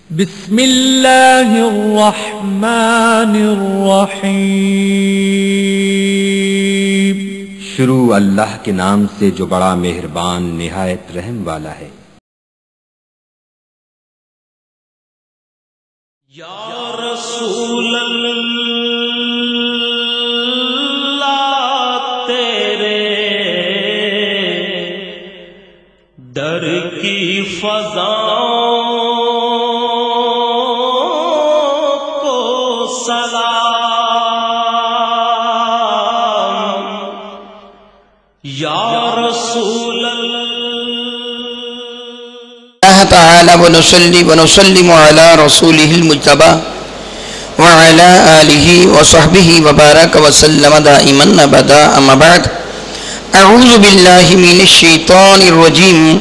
بسم اللہ الرحمن الرحیم۔ شروع اللہ کے نام سے جو بڑا مہربان نہایت رحم والا ہے۔ یا رسول اللہ تیرے در کی فضاؤں کو سلام، یا رسول اللہ تعالی ونصلی ونسلم علی رسولہ المجتبی وعلی آلہ وصحبہ وبارک وسلم دائما ابدا، اما بعد، اعوذ باللہ من الشیطان الرجیم،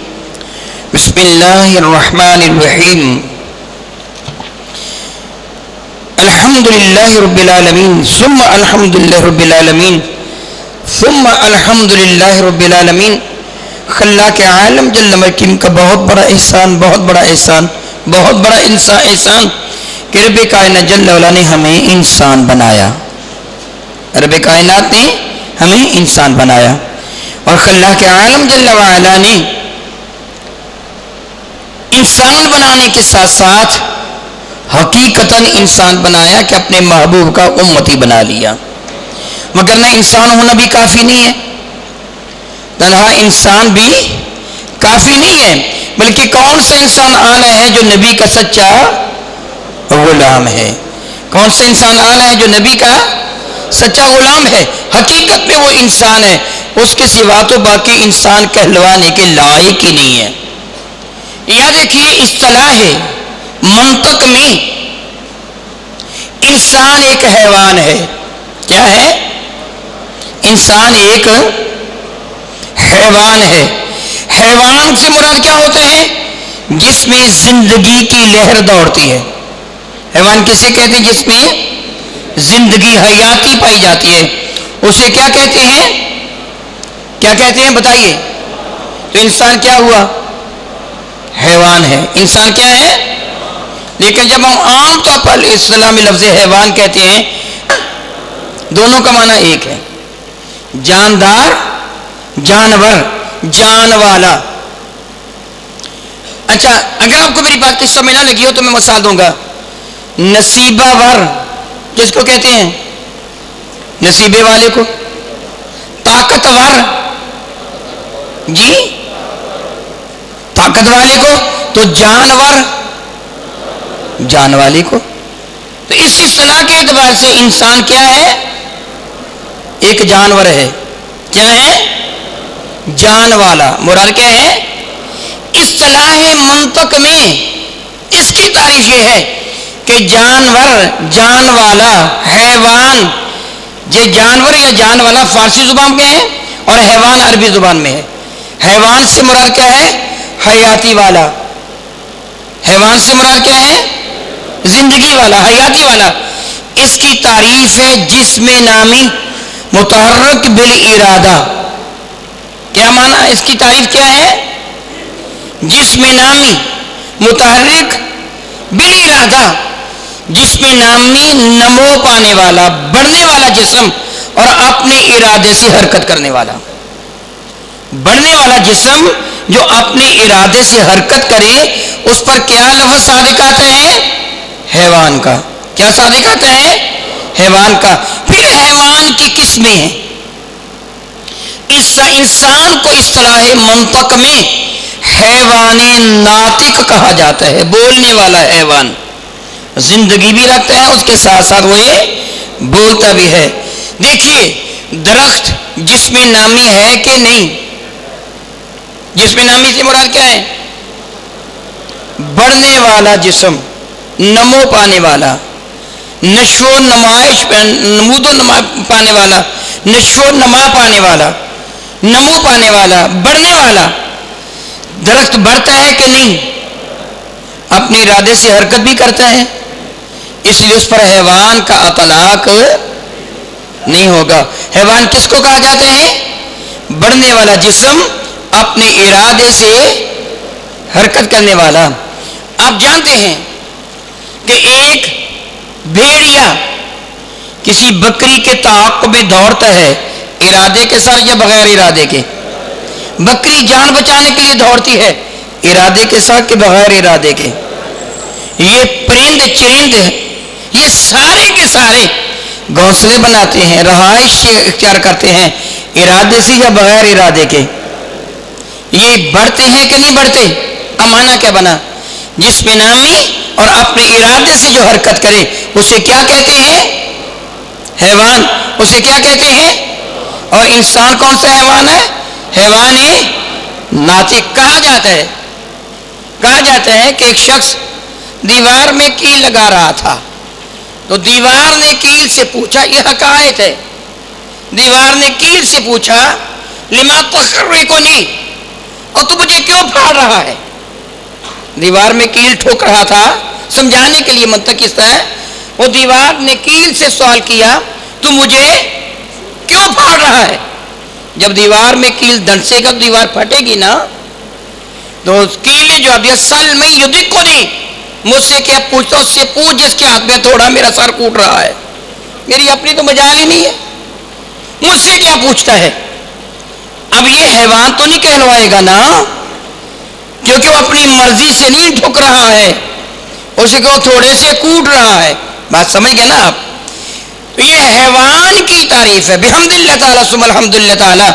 بسم اللہ الرحمن الرحیم۔ الحمدللہ رب العالمین ثم الحمدللہ رب العالمین ثم الحمدللہ رب العالمین۔ خلاق عالم جل مکیم کا بہت بڑا احسان، بہت بڑا احسان، بہت بڑا احسان کہ رب کائنات جل وعلا نے ہمیں انسان بنایا، رب کائنات نے ہمیں انسان بنایا، اور خلاق عالم جل وعلا نے انسان بنانے کے ساتھ ساتھ حقیقتاً انسان بنایا کہ اپنے محبوب کا امتی بنا لیا، مگر نہ انسان ہونا بھی کافی نہیں ہے، تنہا انسان بھی کافی نہیں ہے، بلکہ کون سا انسان اعلیٰ ہے جو نبی کا سچا غلام ہے؟ کون سا انسان اعلیٰ ہے جو نبی کا سچا غلام ہے؟ حقیقت میں وہ انسان ہے، اس کے سوا تو باقی انسان کہلوانے کے لائق ہی نہیں ہے۔ یاد رکھیے، اصطلاح منطق میں انسان ایک حیوان ہے۔ کیا ہے؟ انسان ایک حیوان ہے۔ حیوان سے مراد کیا ہوتا ہے؟ جس میں زندگی کی لہر دوڑتی ہے۔ حیوان کسے کہتے ہیں؟ جس میں زندگی حیاتی پائی جاتی ہے، اسے کیا کہتے ہیں؟ کیا کہتے ہیں بتائیے؟ تو انسان کیا ہوا؟ حیوان ہے۔ انسان کیا ہے؟ لیکن جب ہم عام طور پر اصطلاح میں لفظ حیوان کہتے ہیں، دونوں کا معنی ایک ہے، جاندار، جانور، جان والا۔ اچھا، اگر آپ کو میری بات کی سمجھ نہ لگی ہو تو میں مثال دوں گا۔ نصیبہ ور کس کو کہتے ہیں؟ نصیبے والے کو۔ طاقتور، جی طاقت والے کو۔ تو جانور، جان والے کو۔ تو اس اصطلاح کے اعتبار سے انسان کیا ہے؟ ایک جانور ہے۔ کیا ہے؟ جان والا۔ مراد کیا ہے؟ اصطلاح منطق میں اس کی تعریف یہ ہے کہ جانور، جان والا، حیوان۔ یہ جانور یا جان والا فارسی زبان میں ہے اور حیوان عربی زبان میں ہے۔ حیوان سے مراد کیا ہے؟ حیاتی والا۔ حیوان سے مراد کیا ہے؟ زندگی والا، حیاتی والا۔ اس کی تعریف ہے جسم نامی متحرک بالارادہ۔ کیا معنی؟ اس کی تعریف کیا ہے؟ جسم نامی متحرک بالارادہ، جسم نامی نمو پانے والا، بڑھنے والا جسم اور اپنے ارادے سے حرکت کرنے والا۔ بڑھنے والا جسم جو اپنے ارادے سے حرکت کرے، اس پر کیا لفظ صادق آتا ہے؟ حیوان کا۔ کیا صادق آتا ہے؟ حیوان کا۔ پھر حیوان کی قسمیں ہیں۔ اس انسان کو اصطلاح منطق میں حیوان ناطق کہا جاتا ہے، بولنے والا حیوان۔ زندگی بھی رکھتا ہے، اس کے ساتھ ساتھ وہ یہ بولتا بھی ہے۔ دیکھیے، درخت جسم نامی ہے کہ نہیں؟ جسم نامی سے مراد کیا ہے؟ بڑھنے والا جسم، نمو پانے والا، نشو و نمائش، نمود و نما پانے والا، نشو و نما پانے والا، نمو پانے والا، بڑھنے والا۔ درخت بڑھتا ہے کہ نہیں؟ اپنے ارادے سے حرکت بھی کرتا ہے، اس لیے اس پر حیوان کا اطلاق نہیں ہوگا۔ حیوان کس کو کہا جاتا ہے؟ بڑھنے والا جسم، اپنے ارادے سے حرکت کرنے والا۔ آپ جانتے ہیں کہ ایک بھیڑیا کسی بکری کے تعاقب میں دوڑتا ہے، ارادے کے ساتھ یا بغیر ارادے کے؟ بکری جان بچانے کے لیے دوڑتی ہے، ارادے کے ساتھ کہ بغیر ارادے کے؟ یہ پرند چرند یہ سارے کے سارے گھونسلے بناتے ہیں، رہائش اختیار کرتے ہیں، ارادے سے یا بغیر ارادے کے؟ یہ بڑھتے ہیں کہ نہیں بڑھتے؟ اب معنی کیا بنا؟ جس میں نامی اور اپنے ارادے سے جو حرکت کرے اسے کیا کہتے ہیں؟ حیوان۔ اسے کیا کہتے ہیں؟ اور انسان کون سا حیوان ہے؟ حیوان ناطق۔ کہا جاتا ہے کہ ایک شخص دیوار میں کیل لگا رہا تھا، تو دیوار نے کیل سے پوچھا، یہ حقائق ہے، دیوار نے کیل سے پوچھا لما تحرکنی، اور تو مجھے کیوں پھاڑ رہا ہے؟ دیوار میں کیل ٹھوک رہا تھا، سمجھانے کے لیے منطق اس طرح ہے، وہ دیوار نے کیل سے سوال کیا تو مجھے کیوں پھاڑ رہا ہے؟ جب دیوار میں کیل دنسے گا تو دیوار پھٹے گی نا، تو کیل نے جواب دیا سل میں یدقنی، مجھ سے کیا پوچھتا؟ اس سے پوچھ جس کے ہاتھ میں تھوڑا میرا سر کوٹ رہا ہے، میری اپنی تو مجال ہی نہیں ہے، مجھ سے کیا پوچھتا ہے؟ اب یہ حیوان تو نہیں کہلوائے گا نا، کیونکہ وہ اپنی مرضی سے نہیں ٹھک رہا ہے، اسے کہ وہ تھوڑے سے کوٹ رہا ہے۔ بات سمجھ گئے نا آپ؟ تو یہ حیوان کی تعریف ہے، بحمد اللہ تعالیٰ ثم الحمد للہ تعالیٰ۔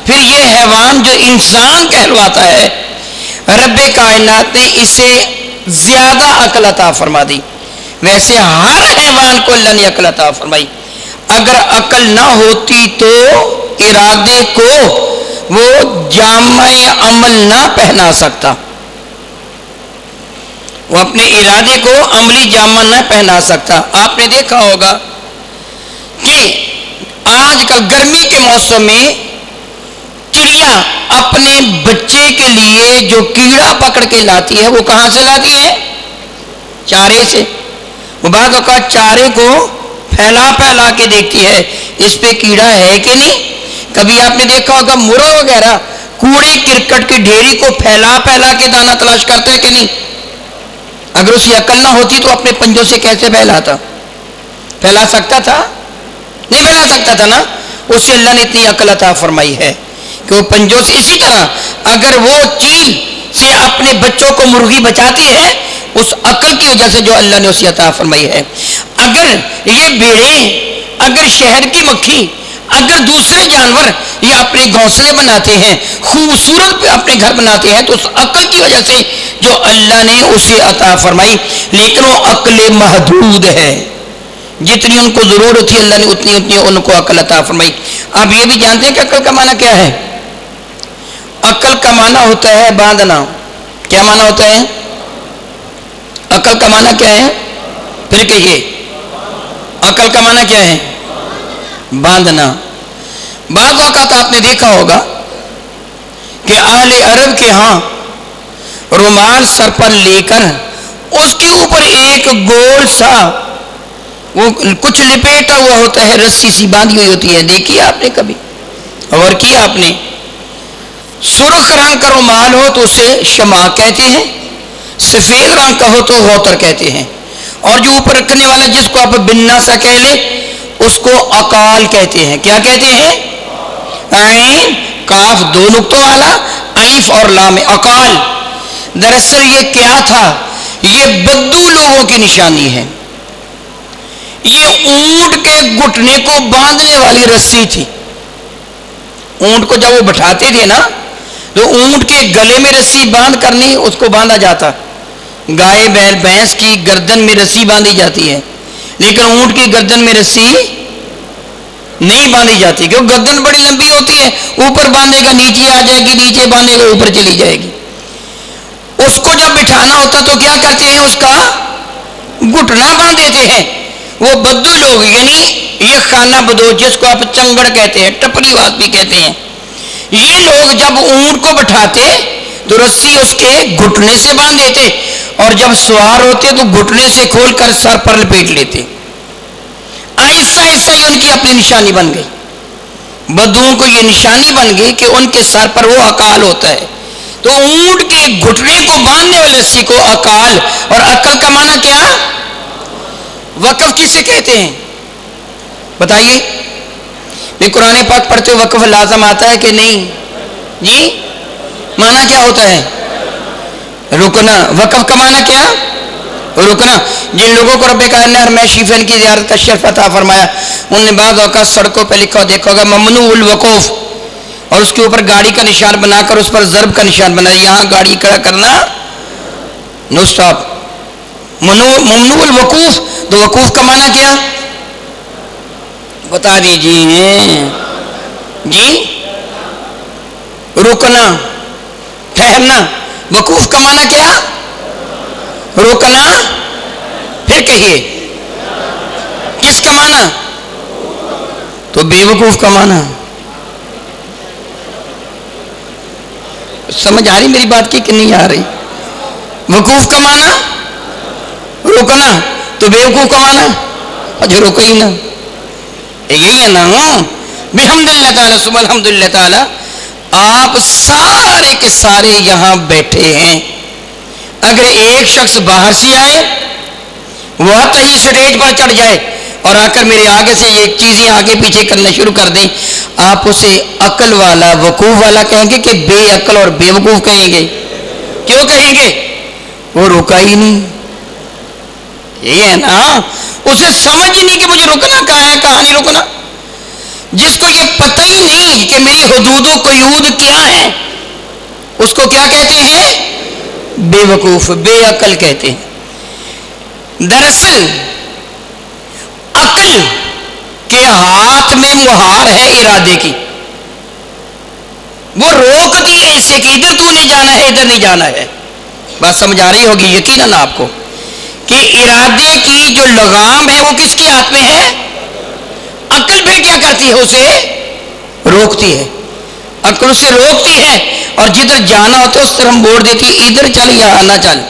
پھر یہ حیوان جو انسان کہلواتا ہے، رب کائنات نے اسے زیادہ عقل عطا فرما دی، ویسے ہر حیوان کو اللہ نے عقل عطا فرمائی۔ اگر عقل نہ ہوتی تو ارادے کو وہ جامع عمل نہ پہنا سکتا، وہ اپنے ارادے کو عملی جامع نہ پہنا سکتا۔ آپ نے دیکھا ہوگا کہ آج کل گرمی کے موسم میں چڑیا اپنے بچے کے لیے جو کیڑا پکڑ کے لاتی ہے وہ کہاں سے لاتی ہے؟ چارے سے۔ وہ بعض اوقات چارے کو پھیلا پھیلا کے دیکھتی ہے اس پہ کیڑا ہے کہ نہیں۔ کبھی آپ نے دیکھا ہوگا مرغ وغیرہ کوڑے کرکٹ کی ڈھیری کو پھیلا پھیلا کے دانہ تلاش کرتے ہیں کہ نہیں؟ اگر اسی عقل نہ ہوتی تو اپنے پنجوں سے کیسے پھیلاتا؟ پھیلا سکتا تھا؟ نہیں پھیلا سکتا تھا نا۔ اسے اللہ نے اتنی عقل عطا فرمائی ہے کہ وہ پنجوں سے، اسی طرح اگر وہ چیل سے اپنے بچوں کو مرغی بچاتی ہے اس عقل کی وجہ سے جو اللہ نے اسے عطا فرمائی ہے۔ اگر یہ بھیڑیں، اگر شہر کی مکھی، اگر دوسرے جانور یہ اپنے گھونسلے بناتے ہیں، خوبصورت اپنے گھر بناتے ہیں، تو اس عقل کی وجہ سے جو اللہ نے اسے عطا فرمائی، لیکن وہ عقل محدود ہے، جتنی ان کو ضرورت تھی اللہ نے اتنی ان کو عقل عطا فرمائی۔ آپ یہ بھی جانتے ہیں کہ عقل کا معنی کیا ہے؟ عقل کا معنی ہوتا ہے باندھنا۔ کیا معنی ہوتا ہے؟ عقل کا معنی کیا ہے؟ پھر کہیے، عقل کا معنی کیا ہے؟ باندھنا۔ بعض اوقات آپ نے دیکھا ہوگا کہ اہل عرب کے ہاں رومال سر پر لے کر اس کے اوپر ایک گول سا وہ کچھ لپیٹا ہوا ہوتا ہے، رسی سی باندھی ہوئی ہوتی ہے، دیکھیے آپ نے کبھی؟ اور کیا آپ نے؟ سرخ رنگ کا رومال ہو تو اسے شمع کہتے ہیں، سفید رنگ کا ہو تو غوطر کہتے ہیں، اور جو اوپر رکھنے والا جس کو آپ بننا سا کہہ لیں اس کو اقال کہتے ہیں۔ کیا کہتے ہیں؟ عین کاف دو نقطوں والا، الف اور لام، اقال۔ دراصل یہ کیا تھا؟ یہ بدو لوگوں کی نشانی ہے، یہ اونٹ کے گھٹنے کو باندھنے والی رسی تھی۔ اونٹ کو جب وہ بٹھاتے تھے نا تو اونٹ کے گلے میں رسی باندھ کرنی، اس کو باندھا جاتا۔ گائے بیل بھینس کی گردن میں رسی باندھی جاتی ہے، لیکن اونٹ کی گردن میں رسی نہیں باندھی جاتی، کیونکہ گردن بڑی لمبی ہوتی ہے، اوپر باندھے گا نیچے آ جائے گی، نیچے باندھے گا اوپر چلی جائے گی۔ اس کو جب بٹھانا ہوتا تو کیا کرتے ہیں؟ اس کا گھٹنا باندھ دیتے ہیں۔ وہ بدو لوگ، یعنی یہ خانہ بدو جس کو آپ چنگڑ کہتے ہیں، ٹپری بات بھی کہتے ہیں، یہ لوگ جب اونٹ کو بٹھاتے تو رسی اس کے گھٹنے سے باندھ دیتے، اور جب سوار ہوتے تو گھٹنے سے کھول کر سر پر لپیٹ لیتے۔ آہستہ آہستہ یہ ان کی اپنی نشانی بن گئی، بدوؤں کو یہ نشانی بن گئی کہ ان کے سر پر وہ اقال ہوتا ہے۔ تو اونٹ کے گھٹنے کو باندھنے والی رسی کو اقال، اور عقل کا معنی کیا؟ وقف کسے کہتے ہیں بتائیے؟ یہ قرآن پاک پڑھتے ہو وقف لازم آتا ہے کہ نہیں؟ جی معنی کیا ہوتا ہے؟ رکنا. وقف کا معنی کیا؟ رکنا. جن لوگوں کو رب کائنات نے حرم شریفین کی زیارت کا شرف عطا فرمایا انہوں نے بعض اوقات سڑکوں پہ لکھا دیکھا ہوگا ممنوع الوقوف, اور اس کے اوپر گاڑی کا نشان بنا کر اس پر ضرب کا نشان بنا, یہاں گاڑی کھڑا کرنا نو سٹاپ. ممنوع الوقوف, تو وقوف کا معنی کیا بتا دیجیے؟ جی رکنا, ٹھہرنا. وقوف کا معنی کیا؟ رکنا. پھر کہیے کس کا معنی؟ تو بے وقوف کا معنی. سمجھ آ رہی میری بات کی کہ نہیں آ رہی؟ وقوف کا معنی رکنا, تو بے وقوف کا معنی اجھے رکو ہی نا. یہی ہے نا بحمد اللہ تعالیٰ صبح الحمدللہ تعالیٰ. آپ سارے کے سارے یہاں بیٹھے ہیں, اگر ایک شخص باہر سے آئے وہ آتا ہی سٹیج پر چڑھ جائے اور آ کر میرے آگے سے یہ چیزیں آگے پیچھے کرنا شروع کر دیں, آپ اسے عقل والا وقوف والا کہیں گے کہ بے عقل اور بے وقوف کہیں گے؟ کیوں کہیں گے؟ وہ رکا ہی نہیں. یہی ہے نا, اسے سمجھ ہی نہیں کہ مجھے رکنا کہاں ہے کہاں نہیں رکنا. جس کو یہ پتہ ہی نہیں کہ میری حدود و قیود کیا ہے اس کو کیا کہتے ہیں؟ بے وقوف, بے عقل کہتے ہیں. دراصل عقل کے ہاتھ میں مہار ہے ارادے کی, وہ روکتی ہے اسے کہ ادھر تو نہیں جانا ہے ادھر نہیں جانا ہے. بات سمجھ آ رہی ہوگی یقیناً آپ کو کہ ارادے کی جو لگام ہے وہ کس کے ہاتھ میں ہے؟ عقل پھر کیا کرتی ہے؟ اسے روکتی ہے. عقل اسے روکتی ہے اور جدھر جانا ہوتا ہے اس طرح موڑ دیتی ہے, ادھر چل یہاں نہ چل.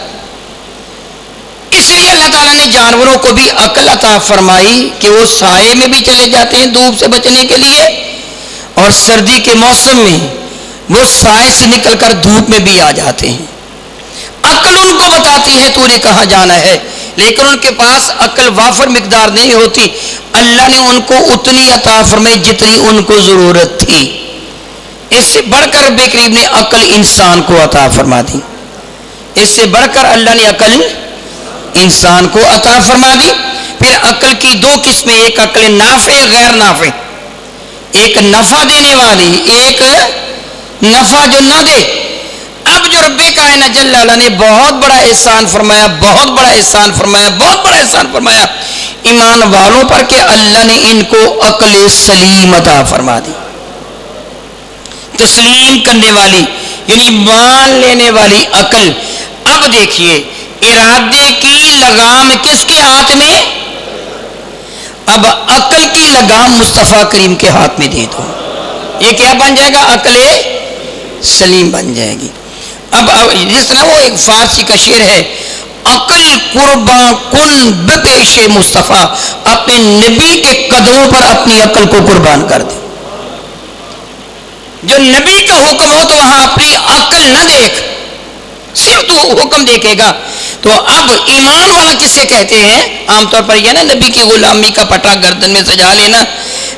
اس لیے اللہ تعالیٰ نے جانوروں کو بھی عقل عطا فرمائی کہ وہ سائے میں بھی چلے جاتے ہیں دھوپ سے بچنے کے لیے, اور سردی کے موسم میں وہ سائے سے نکل کر دھوپ میں بھی آ جاتے ہیں. عقل ان کو بتاتی ہے تو نے کہاں جانا ہے, لیکن ان کے پاس عقل وافر مقدار نہیں ہوتی. اللہ نے ان کو اتنی عطا فرمائی جتنی ان کو ضرورت تھی. اس سے بڑھ کر رب کریم نے عقل انسان کو عطا فرما دی. اس سے بڑھ کر اللہ نے عقل انسان کو عطا فرما دی. پھر عقل کی دو قسمیں, ایک عقل نافع غیر نافع, ایک نفع دینے والی ایک نفع جو نہ دے. اب جو رب کائنات جل اللہ نے بہت بڑا احسان فرمایا, بہت بڑا احسان فرمایا, بہت بڑا احسان فرمایا ایمان والوں پر کہ اللہ نے ان کو عقل سلیم عطا فرما دی. تسلیم کرنے والی یعنی مان لینے والی عقل. اب دیکھیے ارادے کی لگام کس کے ہاتھ میں؟ اب عقل کی لگام مصطفیٰ کریم کے ہاتھ میں دے دو, یہ کیا بن جائے گا؟ عقل سلیم بن جائے گی. اب جس طرح وہ ایک فارسی کا شعر ہے, عقل قرباں کن بپیش مصطفیٰ, اپنے نبی کے قدموں پر اپنی عقل کو قربان کر دے. جو نبی کا حکم ہو تو وہاں اپنی عقل نہ دیکھ, صرف تو حکم دیکھے گا. تو اب ایمان والا کسے کہتے ہیں؟ عام طور پر یہ نا نبی کی غلامی کا پٹا گردن میں سجا لینا,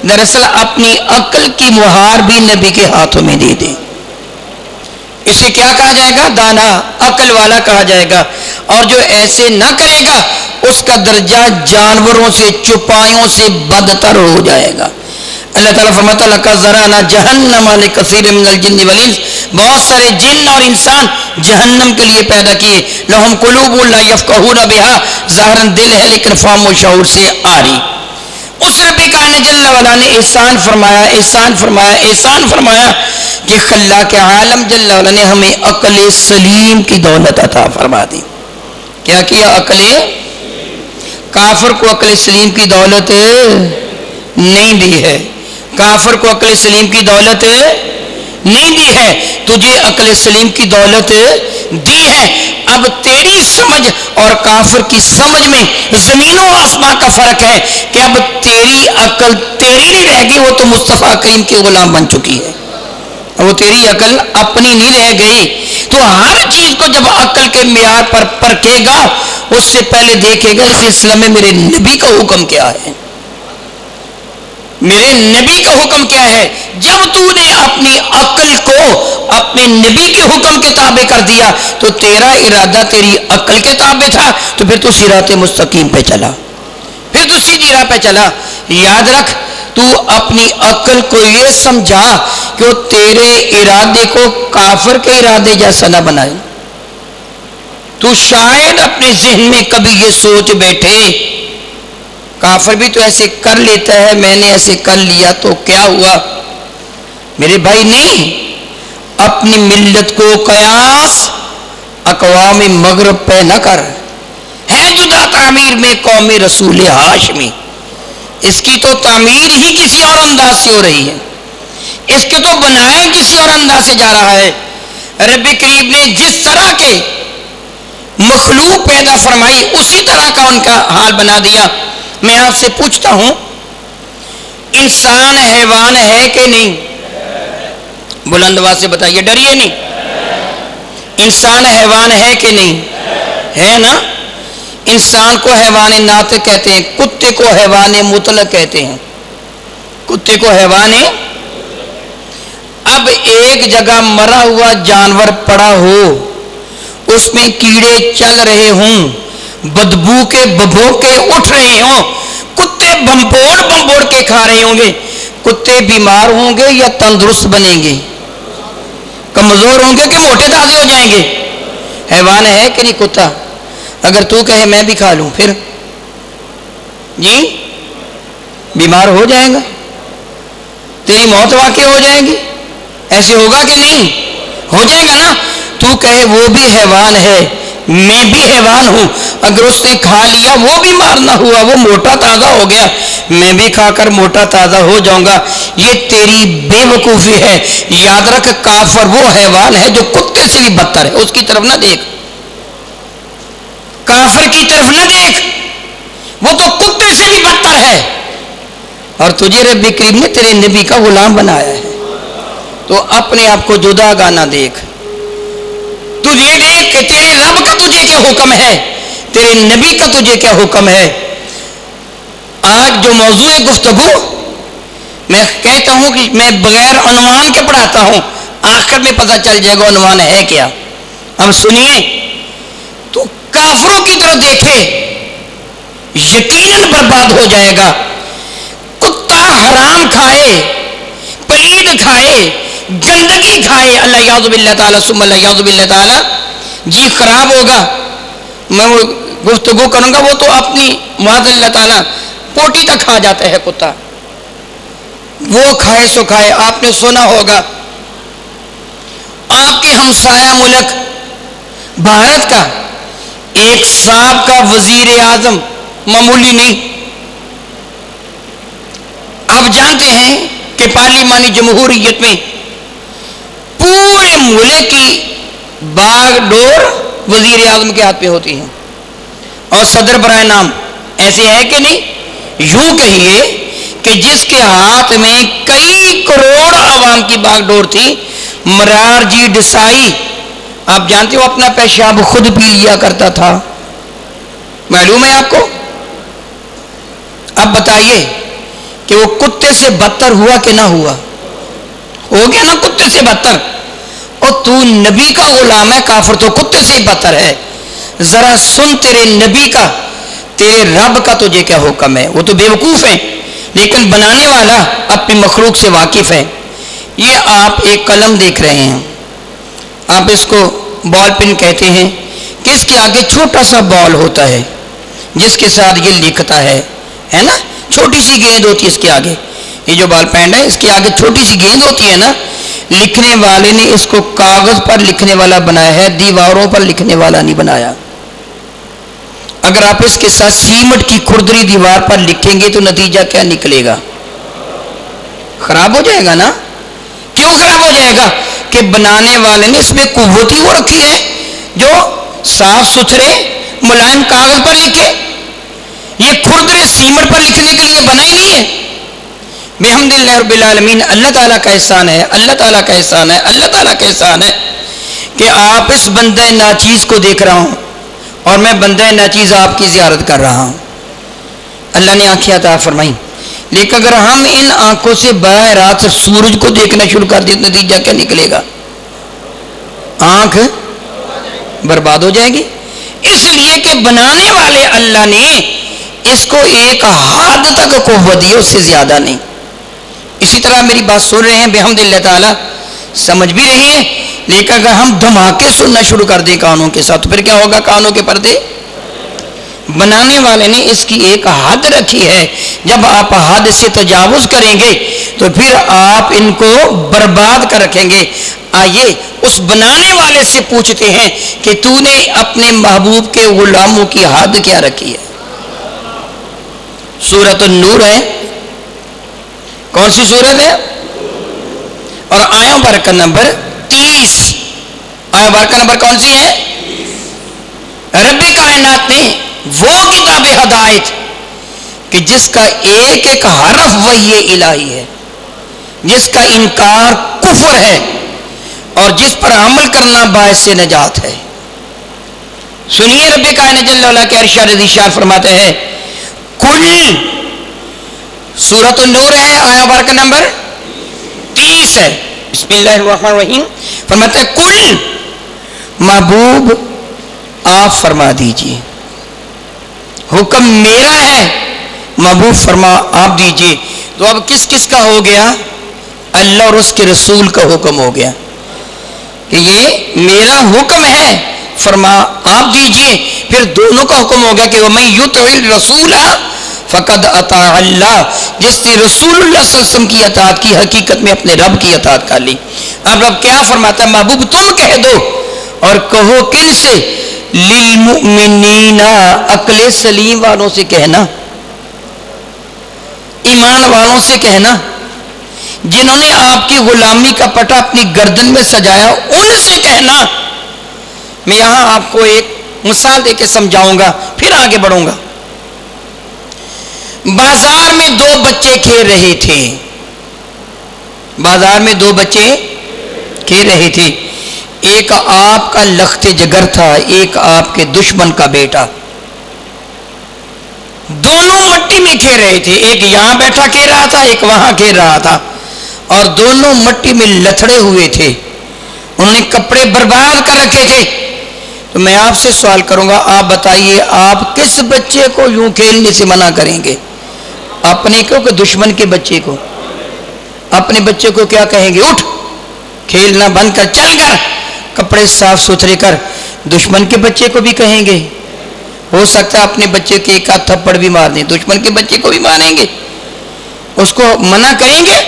دراصل اپنی عقل کی مہار بھی نبی کے ہاتھوں میں دے دے. اسے کیا کہا جائے گا؟ دانا, عقل والا کہا جائے گا. اور جو ایسے نہ کرے گا اس کا درجہ جانوروں سے چپایوں سے بدتر ہو جائے گا. اللہ تعالیٰ فرماتا ہے لَقَدْ ذَرَأْنَا جَهَنَّمَ لِكَثِيرٍ مِنَ الْجِنِّ وَالْإِنسِ, بہت سارے جن اور انسان جہنم کے لیے پیدا کیے. لَهُمْ قُلُوبٌ لَا يَفْقَهُونَ بِهَا, ظاہراً دل ہے لیکن فہم و شعور سے آری. اس رب کائنات جل وعلا نے احسان فرمایا, احسان فرمایا, احسان فرمایا کہ خلاق عالم جل وعلا نے ہمیں عقل سلیم کی دولت عطا فرما دی. کیا کیا؟ عقل. کافر کو عقل سلیم کی دولت نہیں دی ہے, کافر کو عقل سلیم کی دولت نہیں دی ہے, تجھے عقل سلیم کی دولت دی ہے. اب تیری سمجھ اور کافر کی سمجھ میں زمین و آسمان کا فرق ہے کہ اب تیری عقل تیری نہیں رہ گئی, وہ تو مصطفیٰ کریم کی غلام بن چکی ہے, وہ تیری عقل اپنی نہیں رہ گئی. تو ہر چیز کو جب عقل کے معیار پر پرکھے گا اس سے پہلے دیکھے گا اس سلسلے میں میرے نبی کا حکم کیا ہے، میرے نبی کا حکم کیا ہے۔ جب تو نے اپنی عقل کو اپنے نبی کے حکم کے تابع کر دیا تو تیرا ارادہ تیری عقل کے تابع تھا، تو پھر تو صراط مستقیم پہ چلا، پھر تو سیدھی راہ پہ چلا۔ یاد رکھ، تو اپنی عقل کو یہ سمجھا کہ وہ تیرے ارادے کو کافر کے ارادے جیسا نہ بنائے۔ تو شاید اپنے ذہن میں کبھی یہ سوچ بیٹھے کافر بھی تو ایسے کر لیتا ہے، میں نے ایسے کر لیا تو کیا ہوا؟ میرے بھائی نہیں، اپنی ملت کو قیاس اقوام مغرب پہ نہ کر، ہے جدا تعمیر میں قوم رسول ہاشمی، اس کی تو تعمیر ہی کسی اور انداز سے ہو رہی ہے، اس کے تو بنایا کسی اور انداز سے جا رہا ہے۔ رب کریم نے جس طرح کے مخلوق پیدا فرمائی اسی طرح کا ان کا حال بنا دیا۔ میں آپ سے پوچھتا ہوں، انسان حیوان ہے کہ نہیں؟ بلند آواز سے بتائیے، ڈریے نہیں۔ انسان حیوان ہے کہ نہیں؟ ہے نا؟ انسان کو حیوان ناطق کہتے ہیں، کتے کو حیوان مطلق کہتے ہیں، کتے کو حیوان۔ اب ایک جگہ مرا ہوا جانور پڑا ہو، اس میں کیڑے چل رہے ہوں، بدبو کے ببھوکے اٹھ رہے ہوں، کتے بمبوڑ کے کھا رہے ہوں گے، کتے بیمار ہوں گے یا تندرست بنیں گے؟ کمزور ہوں گے کہ موٹے تازے ہو جائیں گے؟ حیوان ہے کہ نہیں کتا؟ اگر تو کہے میں بھی کھا لوں پھر جی بیمار ہو جائے گا، تیری موت واقع ہو جائے گی، ایسے ہوگا کہ نہیں؟ ہو جائے گا نا۔ تو کہے وہ بھی حیوان ہے، میں بھی حیوان ہوں، اگر اس نے کھا لیا وہ بیمار نہ ہوا، وہ موٹا تازہ ہو گیا، میں بھی کھا کر موٹا تازہ ہو جاؤں گا، یہ تیری بے وقوفی ہے۔ یاد رکھ، کافر وہ حیوان ہے جو کتے سے بھی بدتر ہے، اس کی طرف نہ دیکھ، کافر کی طرف نہ دیکھ، وہ تو کتے سے بھی بدتر ہے، اور تجھے رب کریم نے تیرے نبی کا غلام بنایا ہے، تو اپنے آپ کو جدا گانا دیکھ، تجھے دیکھ کہ تیرے رب کا تجھے کیا حکم ہے، تیرے نبی کا تجھے کیا حکم ہے۔ آج جو موضوع گفتگو میں کہتا ہوں کہ میں بغیر عنوان کے پڑھاتا ہوں، آخر میں پتہ چل جائے گا عنوان ہے کیا۔ اب سنیے، تو کافروں کی طرف دیکھے یقیناً برباد ہو جائے گا۔ کتا حرام کھائے، پلید کھائے، گندگی کھائے، اللہ یعوذ باللہ تعالیٰ ثم اللہ یعوذ باللہ تعالیٰ، جی خراب ہوگا۔ میں وہ گفتگو کروں گا، وہ تو اپنی معاذ اللہ تعالیٰ پوٹی تک کھا جاتا ہے کتا، وہ کھائے سو کھائے۔ آپ نے سنا ہوگا آپ کے ہمسایہ ملک بھارت کا ایک سابقہ وزیر اعظم، معمولی نہیں، آپ جانتے ہیں کہ پارلیمانی جمہوریت میں پورے ملک کی باغ ڈور وزیر اعظم کے ہاتھ پہ ہوتی ہیں، اور صدر برائے نام ایسے ہے کہ نہیں؟ یوں کہیے کہ جس کے ہاتھ میں کئی کروڑ عوام کی باغ ڈور تھی، مرار جی ڈسائی، آپ جانتے ہو اپنا پیشاب خود پی لیا کرتا تھا، معلوم ہے آپ کو؟ اب بتائیے کہ وہ کتے سے بدتر ہوا کہ نہ ہوا؟ ہو گیا نا کتے سے بدتر۔ اور تو نبی کا غلام ہے، کافر تو کتے سے ہی بدتر ہے۔ ذرا سن تیرے نبی کا، تیرے رب کا تجھے کیا حکم ہے۔ وہ تو بیوقوف ہیں، لیکن بنانے والا اپنی مخلوق سے واقف ہے۔ یہ آپ ایک قلم دیکھ رہے ہیں، آپ اس کو بال پن کہتے ہیں، کہ اس کے آگے چھوٹا سا بال ہوتا ہے جس کے ساتھ یہ لکھتا ہے نا، چھوٹی سی گیند ہوتی ہے اس کے آگے، یہ جو بال پینڈ ہے اس کے آگے چھوٹی سی گیند ہوتی ہے نا۔ لکھنے والے نے اس کو کاغذ پر لکھنے والا بنایا ہے، دیواروں پر لکھنے والا نہیں بنایا۔ اگر آپ اس کے ساتھ سیمنٹ کی کھردری دیوار پر لکھیں گے تو نتیجہ کیا نکلے گا؟ خراب ہو جائے گا نا۔ کیوں خراب ہو جائے گا؟ کہ بنانے والے نے اس میں قوت ہی وہ رکھی ہے جو صاف ستھرے ملائم کاغذ پر لکھے، یہ کھردرے سیمنٹ پر لکھنے کے لیے بنا ہی نہیں ہے۔ بحمد اللہ رب العالمین، اللہ تعالیٰ کا احسان ہے، اللہ تعالیٰ کا احسان ہے، اللہ تعالیٰ کا احسان ہے کہ آپ اس بندہ ناچیز کو دیکھ رہا ہوں، اور میں بندہ ناچیز آپ کی زیارت کر رہا ہوں. اللہ نے آنکھیں عطا فرمائی، لیکن اگر ہم ان آنکھوں سے براہ راست سورج کو دیکھنا شروع کر دیں تو نتیجہ کیا نکلے گا؟ آنکھ برباد ہو جائے گی. اس لیے کہ بنانے والے اللہ نے اس کو ایک حد تک قوت دی، اس سے زیادہ نہیں. اسی طرح میری بات سن رہے ہیں بحمد اللہ تعالیٰ، سمجھ بھی رہی ہیں، لیکن اگر ہم دھماکے سننا شروع کر دیں کانوں کے ساتھ تو پھر کیا ہوگا؟ کانوں کے پردے. بنانے والے نے اس کی ایک حد رکھی ہے، جب آپ حد سے تجاوز کریں گے تو پھر آپ ان کو برباد کر رکھیں گے. آئیے اس بنانے والے سے پوچھتے ہیں کہ تو نے اپنے محبوب کے غلاموں کی حد کیا رکھی ہے؟ سورۃ النور ہے. کون سی سورت ہے؟ اور آیا برکہ نمبر 30. آیا برکہ نمبر کون سی ہے؟ رب کائنات نے وہ کتاب ہدایت کہ جس کا ایک ایک حرف وحی الہی ہے، جس کا انکار کفر ہے اور جس پر عمل کرنا باعث نجات ہے. سنیے رب کائنات جل وعلا کے ارشاد ذیشان فرماتے ہیں، کل سورۃ النور ہے، آیا برکہ نمبر 30 ہے. بسم اللہ الرحمن الرحیم. فرماتے ہیں کل محبوب آپ فرما دیجئے، حکم میرا ہے، محبوب فرما آپ دیجئے. تو اب کس کس کا ہو گیا؟ اللہ اور اس کے رسول کا حکم ہو گیا کہ یہ میرا حکم ہے، فرما آپ دیجئے. پھر دونوں کا حکم ہو گیا کہ وَمَن يُطِعِ الرَّسُولَ فَقَدْ أَطَاعَ اللَّهَ، جس نے رسول اللہ صلی اللہ علیہ وسلم کی اطاعت کی حقیقت میں اپنے رب کی اطاعت کر لی. اب رب کیا فرماتا ہے؟ محبوب تم کہہ دو، اور کہو کن سے؟ للمؤمنین، عقل سلیم والوں سے کہنا، ایمان والوں سے کہنا، جنہوں نے آپ کی غلامی کا پٹا اپنی گردن میں سجایا ان سے کہنا. میں یہاں آپ کو ایک مثال دے کے سمجھاؤں گا پھر آگے بڑھوں گا. بازار میں دو بچے کھیل رہے تھے، بازار میں دو بچے کھیل رہے تھے. ایک آپ کا لخت جگر تھا، ایک آپ کے دشمن کا بیٹا. دونوں مٹی میں کھیل رہے تھے، ایک یہاں بیٹھا کھیل رہا تھا، ایک وہاں کھیل رہا تھا، اور دونوں مٹی میں لتھڑے ہوئے تھے. انہوں نے کپڑے برباد کر رکھے تھے. تو میں آپ سے سوال کروں گا، آپ بتائیے آپ کس بچے کو یوں کھیلنے سے منع کریں گے؟ اپنے کو کہ دشمن کے بچے کو؟ اپنے بچے کو کیا کہیں گے؟ اٹھ کھیلنا بند کر، چل کر کپڑے صاف ستھرے کر. دشمن کے بچے کو بھی کہیں گے؟ ہو سکتا ہے اپنے بچے کے ایک آدھ تھپڑ بھی مار دیں، دشمن کے بچے کو بھی ماریں گے. اس کو منع کریں گے.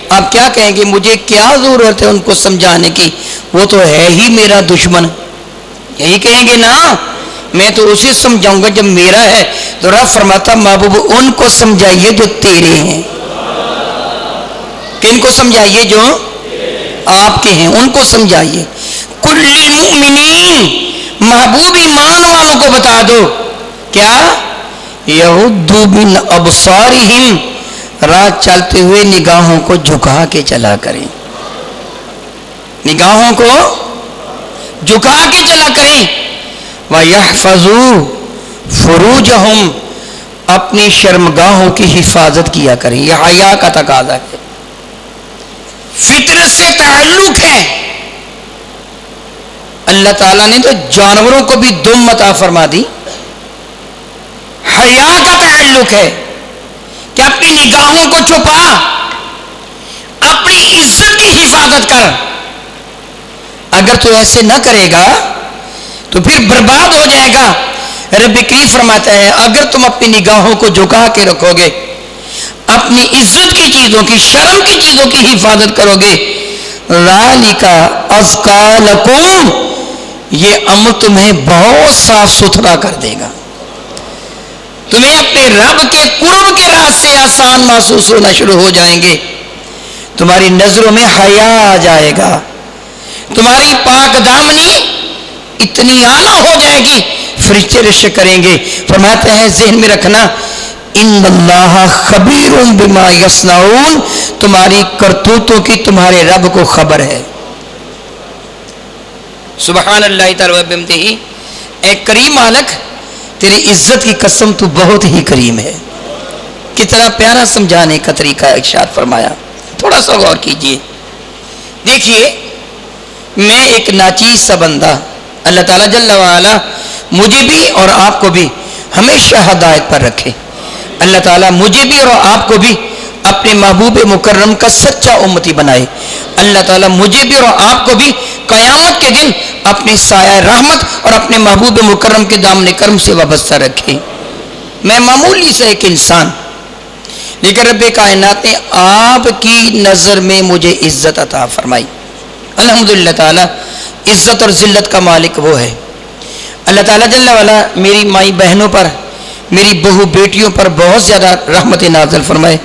آپ کیا کہیں گے؟ مجھے کیا ضرورت ہے ان کو سمجھانے کی، وہ تو ہے ہی میرا دشمن. یہی کہیں گے نا، میں تو اسے سمجھاؤں گا جب میرا ہے. تو رب فرماتا محبوب ان کو سمجھائیے جو تیرے ہیں. کن کو سمجھائیے؟ جو آپ کے ہیں ان کو سمجھائیے. کل للمؤمنین، محبوب ایمان والوں کو بتا دو کیا؟ یغضوا من ابصارہم، رات چلتے ہوئے نگاہوں کو جھکا کے چلا کریں، نگاہوں کو جھکا کے چلا کریں. وَيَحْفَظُوا فُرُوجَهُمْ، اپنی شرمگاہوں کی حفاظت کیا کریں. یہ حیا کا تقاضا ہے، فطرت سے تعلق ہے. اللہ تعالیٰ نے تو جانوروں کو بھی دم عطا فرما دی. حیا کا تعلق ہے کہ اپنی نگاہوں کو چھپا، اپنی عزت کی حفاظت کر. اگر تو ایسے نہ کرے گا تو پھر برباد ہو جائے گا. رب کریم فرماتا ہے اگر تم اپنی نگاہوں کو جھکا کے رکھو گے، اپنی عزت کی چیزوں کی، شرم کی چیزوں کی حفاظت کرو گے، ذالک ازکی لکم، یہ عمل تمہیں بہت صاف ستھرا کر دے گا. تمہیں اپنے رب کے قرب کے راستے آسان محسوس ہونا شروع ہو جائیں گے. تمہاری نظروں میں حیا آ جائے گا، تمہاری پاک دامنی اتنی اعلیٰ ہو جائے گی فرشتے رشک کریں گے. فرماتے ہیں ذہن میں رکھنا، ان اللہ خبیر بما یصنعون، تمہاری کرتوتوں کی تمہارے رب کو خبر ہے. سبحان اللہ تعالی و بحمدہ. اے کریم مالک تیری عزت کی قسم تو بہت ہی کریم ہے. کتنا پیارا سمجھانے کا طریقہ ارشاد فرمایا. تھوڑا سا غور کیجئے. دیکھیے میں ایک ناچیز سا بندہ, اللہ تعالیٰ جل وعلا مجھے بھی اور آپ کو بھی ہمیشہ ہدایت پر رکھے. اللہ تعالیٰ مجھے بھی اور آپ کو بھی اپنے محبوب مکرم کا سچا امتی بنائے. اللہ تعالیٰ مجھے بھی اور آپ کو بھی قیامت کے دن اپنے سایہ رحمت اور اپنے محبوب مکرم کے دامن کرم سے وابستہ رکھے. میں معمولی سے ایک انسان, لیکن رب کائنات نے آپ کی نظر میں مجھے عزت عطا فرمائی. الحمدللہ تعالیٰ عزت اور ذلت کا مالک وہ ہے. اللہ تعالیٰ جل وعلا میری مائی بہنوں پر, میری بہو بیٹیوں پر بہت زیادہ رحمت نازل فرمائے.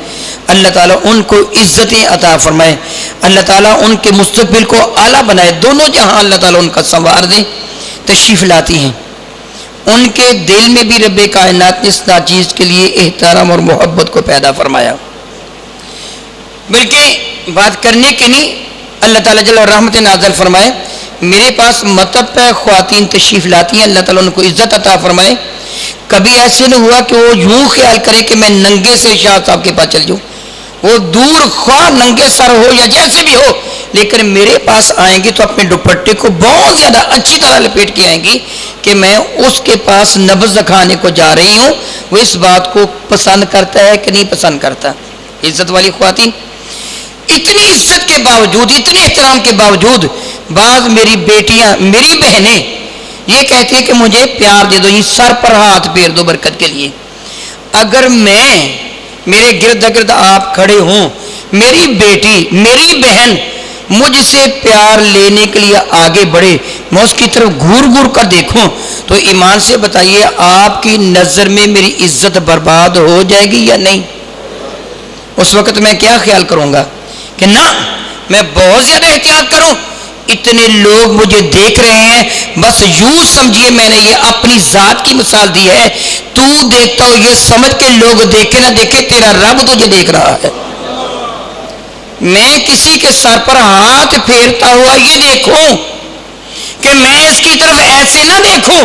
اللہ تعالیٰ ان کو عزتیں عطا فرمائے. اللہ تعالیٰ ان کے مستقبل کو اعلیٰ بنائے. دونوں جہاں اللہ تعالیٰ ان کا سنوار دیں. تشریف لاتی ہیں, ان کے دل میں بھی رب کائنات نے اس ناچیز کے لیے احترام اور محبت کو پیدا فرمایا. بلکہ بات کرنے کے نہیں, اللہ تعالیٰ جل رحمت نازل فرمائے. میرے پاس مطلب پہ خواتین تشریف لاتی ہیں, اللہ تعالیٰ ان کو عزت عطا فرمائے. کبھی ایسے نہ ہوا کہ وہ یوں خیال کرے کہ میں ننگے سے شاہ صاحب کے پاس چل جاؤں. وہ دور خواہ ننگے سر ہو یا جیسے بھی ہو, لیکن میرے پاس آئیں گی تو اپنے دوپٹے کو بہت زیادہ اچھی طرح لپیٹ کے آئیں گی کہ میں اس کے پاس نبض دکھانے کو جا رہی ہوں. وہ اس بات کو پسند کرتا ہے کہ نہیں پسند کرتا. عزت والی خواتین, اتنی عزت کے باوجود, اتنے احترام کے باوجود بعض میری بیٹیاں, میری بہنیں یہ کہتی ہیں کہ مجھے پیار دے دو, یہ سر پر ہاتھ پھیر دو برکت کے لیے. اگر میں, میرے گرد گرد آپ کھڑے ہوں, میری بیٹی, میری بہن مجھ سے پیار لینے کے لیے آگے بڑھے, میں اس کی طرف گھور گھور کر دیکھوں, تو ایمان سے بتائیے آپ کی نظر میں میری عزت برباد ہو جائے گی یا نہیں؟ اس وقت میں کیا خیال کروں گا کہ نہ, میں بہت زیادہ احتیاط کروں. اتنے لوگ مجھے دیکھ رہے ہیں, بس یوں سمجھیے میں نے یہ اپنی ذات کی مثال دی ہے. تو دیکھتا ہو یہ سمجھ کے لوگ دیکھے نہ دیکھے, تیرا رب تجھے دیکھ رہا ہے. میں کسی کے سر پر ہاتھ پھیرتا ہوا یہ دیکھوں کہ میں اس کی طرف ایسے نہ دیکھوں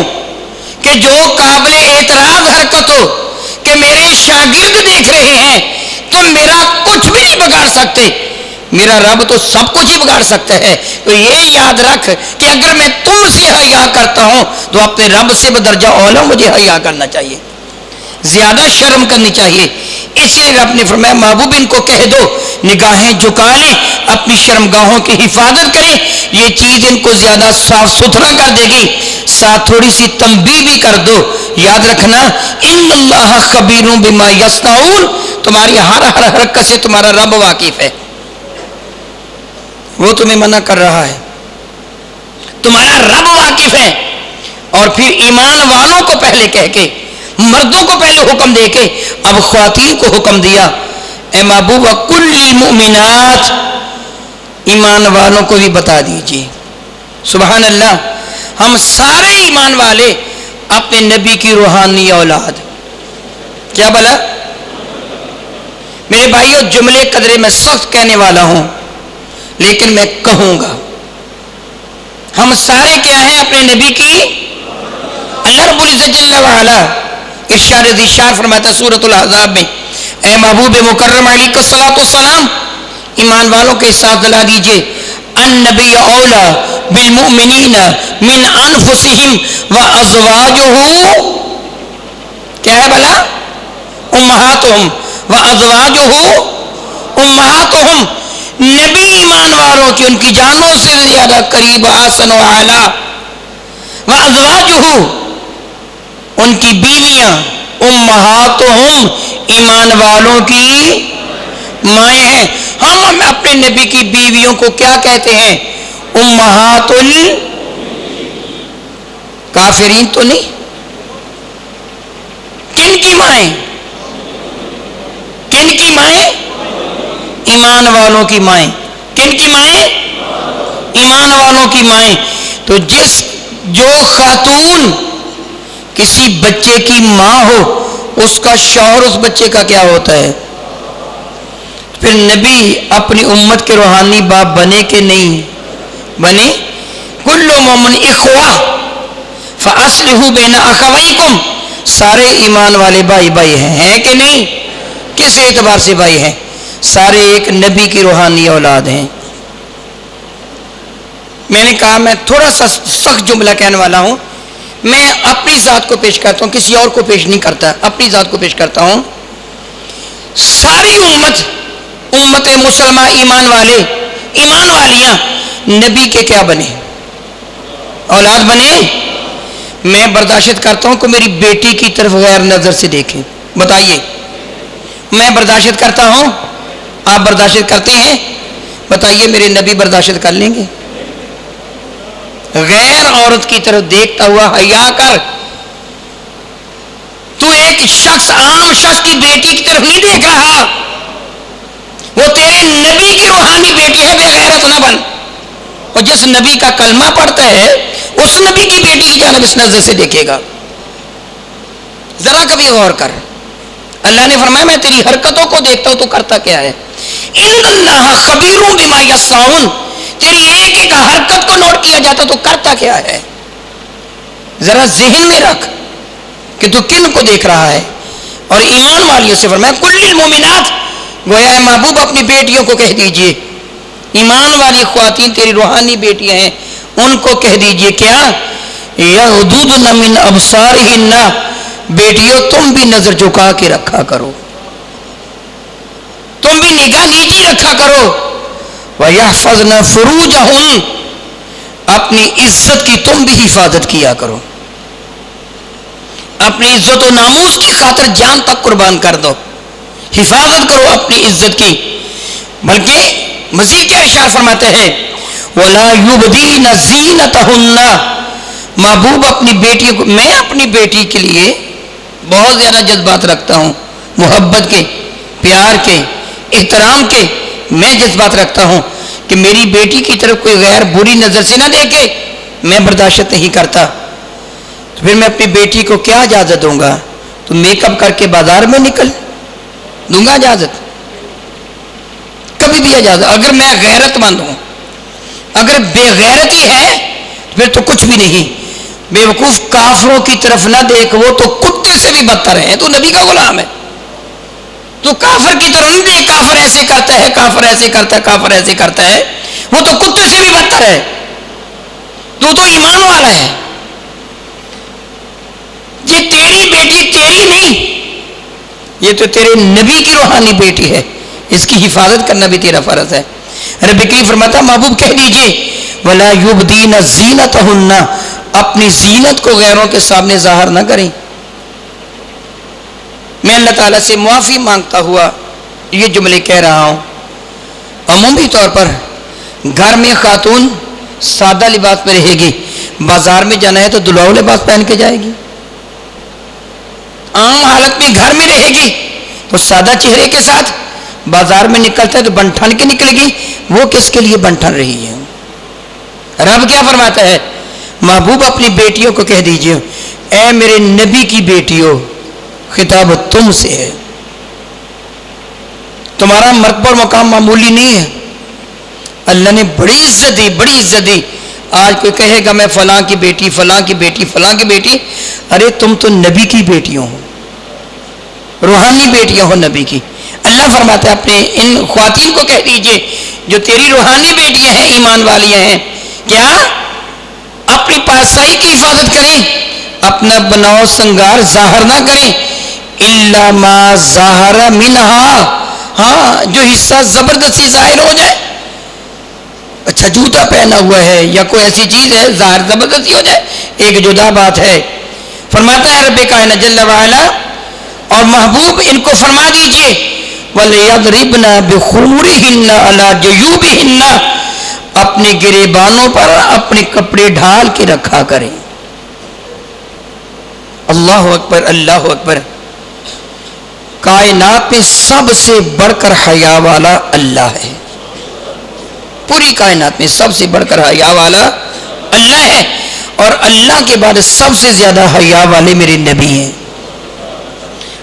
کہ جو قابل اعتراض حرکت ہو کہ میرے شاگرد دیکھ رہے ہیں تو میرا کچھ بھی نہیں بگاڑ سکتے. میرا رب تو سب کچھ ہی بگاڑ سکتا ہے. تو یہ یاد رکھ کہ اگر میں تم سے حیا کرتا ہوں تو اپنے رب سے بدرجہ اولا مجھے حیا کرنا چاہیے, زیادہ شرم کرنی چاہیے. اس لیے رب نے فرمایا محبوب ان کو کہہ دو نگاہیں جھکا لیں, اپنی شرمگاہوں کی حفاظت کریں, یہ چیز ان کو زیادہ صاف ستھرا کر دے گی. ساتھ تھوڑی سی تنبیہ بھی کر دو, یاد رکھنا ان اللہ خبیر بما یصنعون, تمہاری ہر حرکت سے تمہارا رب واقف ہے. وہ تمہیں منع کر رہا ہے, تمہارا رب واقف ہے. اور پھر ایمان والوں کو پہلے کہہ کے, مردوں کو پہلے حکم دے کے اب خواتین کو حکم دیا, اے محبوب کل المؤمنات, ایمان والوں کو بھی بتا دیجیے. سبحان اللہ, ہم سارے ایمان والے اپنے نبی کی روحانی اولاد. کیا بلا میرے بھائیو, جملے قدرے میں سخت کہنے والا ہوں لیکن میں کہوں گا, ہم سارے کیا ہیں اپنے نبی کی. اللہ رب العزت جل وعلا ارشاد فرماتا سورۃ الاحزاب میں, اے محبوب مکرم علیہ الصلوۃ والسلام, ایمان والوں کے ساتھ دلا دیجئے النبی اولا بالمؤمنین من انفسہم وازواجہ, کیا ہے بلا, امہاتہم وازواجہ امہاتہم, نبی ایمان والوں کی ان کی جانوں سے زیادہ قریب, آسن و اعلیٰ, وازواجہ ان کی بیویاں, امہاتہم ایمان والوں کی مائیں ہیں. ہم اپنے نبی کی بیویوں کو کیا کہتے ہیں, امہات الکافرین تو نہیں. کن کی مائیں, کن کی مائیں, ایمان والوں کی مائیں. کن کی مائیں, ایمان والوں کی مائیں. تو جو خاتون کسی بچے کی ماں ہو اس کا شوہر اس بچے کا کیا ہوتا ہے. پھر نبی اپنی امت کے روحانی باپ بنے کہ نہیں بنے. کل مومن اخوہ فَأَصْلِحُوا بَيْنَ أَخَوَيْكُمْ، سارے ایمان والے بھائی بھائی ہیں کہ نہیں؟ کس اعتبار سے بھائی ہیں؟ سارے ایک نبی کی روحانی اولاد ہیں۔ میں نے کہا میں تھوڑا سا سخت جملہ کہنے والا ہوں، میں اپنی ذات کو پیش کرتا ہوں، کسی اور کو پیش نہیں کرتا، اپنی ذات کو پیش کرتا ہوں۔ ساری امت مسلمہ ایمان والے، ایمان والیاں نبی کے کیا بنے؟ اولاد بنے۔ میں برداشت کرتا ہوں کہ میری بیٹی کی طرف غیر نظر سے دیکھیں، بتائیے میں برداشت کرتا ہوں، آپ برداشت کرتے ہیں؟ بتائیے میرے نبی برداشت کر لیں گے؟ غیر عورت کی طرف دیکھتا ہوا حیا کر۔ تو ایک شخص، عام شخص کی بیٹی کی طرف نہیں دیکھ رہا، وہ تیرے نبی کی روحانی بیٹی ہے، بے غیرت نہ بن۔ اور جس نبی کا کلمہ پڑھتا ہے اس نبی کی بیٹی کی جانب اس نظر سے دیکھے گا۔ ذرا کبھی غور کر، اللہ نے فرمایا میں تیری حرکتوں کو دیکھتا ہوں، تو کرتا کیا ہے؟ ان اللہ خبیر بما یصنعون، تیری ایک ایک حرکت کو نوٹ کیا جاتا، تو کرتا کیا ہے؟ ذرا ذہن میں رکھ کہ تو کن کو دیکھ رہا ہے۔ اور ایمان والیوں سے فرمایا کل المومنات، گویا ہے محبوب اپنی بیٹیوں کو کہہ دیجئے، ایمان والی خواتین تیری روحانی بیٹیاں ہیں، ان کو کہہ دیجئے کیا؟ یغضضن من ابصارہن، بیٹیوں تم بھی نظر جھکا کے رکھا کرو، تم بھی نگاہ نیچی رکھا کرو۔ وَيَحْفَظْنَ فُرُوجَهُنْ، اپنی عزت کی تم بھی حفاظت کیا کرو، اپنی عزت و ناموس کی خاطر جان تک قربان کر دو، حفاظت کرو اپنی عزت کی۔ بلکہ مزید کیا ارشاد فرماتے ہیں؟ وَلَا يُبْدِينَ زِينَتَهُنَّ، محبوب اپنی بیٹی کو، میں اپنی بیٹی کے لیے بہت زیادہ جذبات رکھتا ہوں، محبت کے، پیار کے، احترام کے، میں جذبات رکھتا ہوں کہ میری بیٹی کی طرف کوئی غیر بری نظر سے نہ دیکھے، میں برداشت نہیں کرتا۔ تو پھر میں اپنی بیٹی کو کیا اجازت دوں گا؟ تو میک اپ کر کے بازار میں نکل دوں گا اجازت؟ کبھی بھی اجازت؟ اگر میں غیرت مند ہوں، اگر بے غیرتی ہے پھر تو کچھ بھی نہیں۔ بے وقوف کافروں کی طرف نہ دیکھ، وہ تو کتے سے بھی بدتر ہیں، تو نبی کا غلام ہے، تو کافر کی طرف نہیں دیکھ، کافر ایسے کرتا ہے، کافر ایسے کرتا ہے، کافر ایسے کرتا ہے، وہ تو کتے سے بھی بدتر ہے، تو ایمان والا ہے۔ یہ تیری بیٹی تیری نہیں، یہ تو تیرے نبی کی روحانی بیٹی ہے، اس کی حفاظت کرنا بھی تیرا فرض ہے۔ رب کریم فرماتا محبوب کہہ دیجئے وَلَا يُبْدِينَ زِينَتَهُنَّ، اپنی زینت کو غیروں کے سامنے ظاہر نہ کریں۔ میں اللہ تعالیٰ سے معافی مانگتا ہوا یہ جملے کہہ رہا ہوں۔ عمومی طور پر گھر میں خاتون سادہ لباس میں رہے گی، بازار میں جانا ہے تو دلاؤ لباس پہن کے جائے گی، عام حالت میں گھر میں رہے گی تو سادہ چہرے کے ساتھ، بازار میں نکلتا ہے تو بن ٹھن کے نکلے گی۔ وہ کس کے لیے بن ٹھن رہی ہے؟ رب کیا فرماتا ہے؟ محبوب اپنی بیٹیوں کو کہہ دیجئے اے میرے نبی کی بیٹیوں، خطاب تم سے ہے، تمہارا مرتبہ اور مقام معمولی نہیں ہے، اللہ نے بڑی عزت دی، بڑی عزت دی۔ آج کوئی کہے گا میں فلاں کی بیٹی، فلاں کی بیٹی، فلاں کی بیٹی، ارے تم تو نبی کی بیٹیوں ہو، روحانی بیٹیاں ہو نبی کی۔ اللہ فرماتا ہے اپنے ان خواتین کو کہہ دیجئے جو تیری روحانی بیٹیاں ہیں، ایمان والیاں ہیں، کیا اپنی پاسائی کی حفاظت کریں، اپنا بناؤ سنگار ظاہر نہ کریں، الا ما ظاہر منہا، ہاں جو حصہ زبردستی ظاہر ہو جائے، اچھا جوتا پہنا ہوا ہے یا کوئی ایسی چیز ہے ظاہر زبردستی ہو جائے، ایک جدا بات ہے۔ فرماتا ہے رب کائنات جل وعلا، اور محبوب ان کو فرما دیجئے وَلْيَضْرِبْنَ بِخُمُرِهِنَّ عَلَى جُيُوبِهِنَّ، اپنے گریبانوں پر اپنے کپڑے ڈھال کے رکھا کریں۔ اللہ اکبر، اللہ اکبر۔ کائنات میں سب سے بڑھ کر حیا والا اللہ ہے، پوری کائنات میں سب سے بڑھ کر حیا والا اللہ ہے، اور اللہ کے بعد سب سے زیادہ حیا والے میرے نبی ہیں۔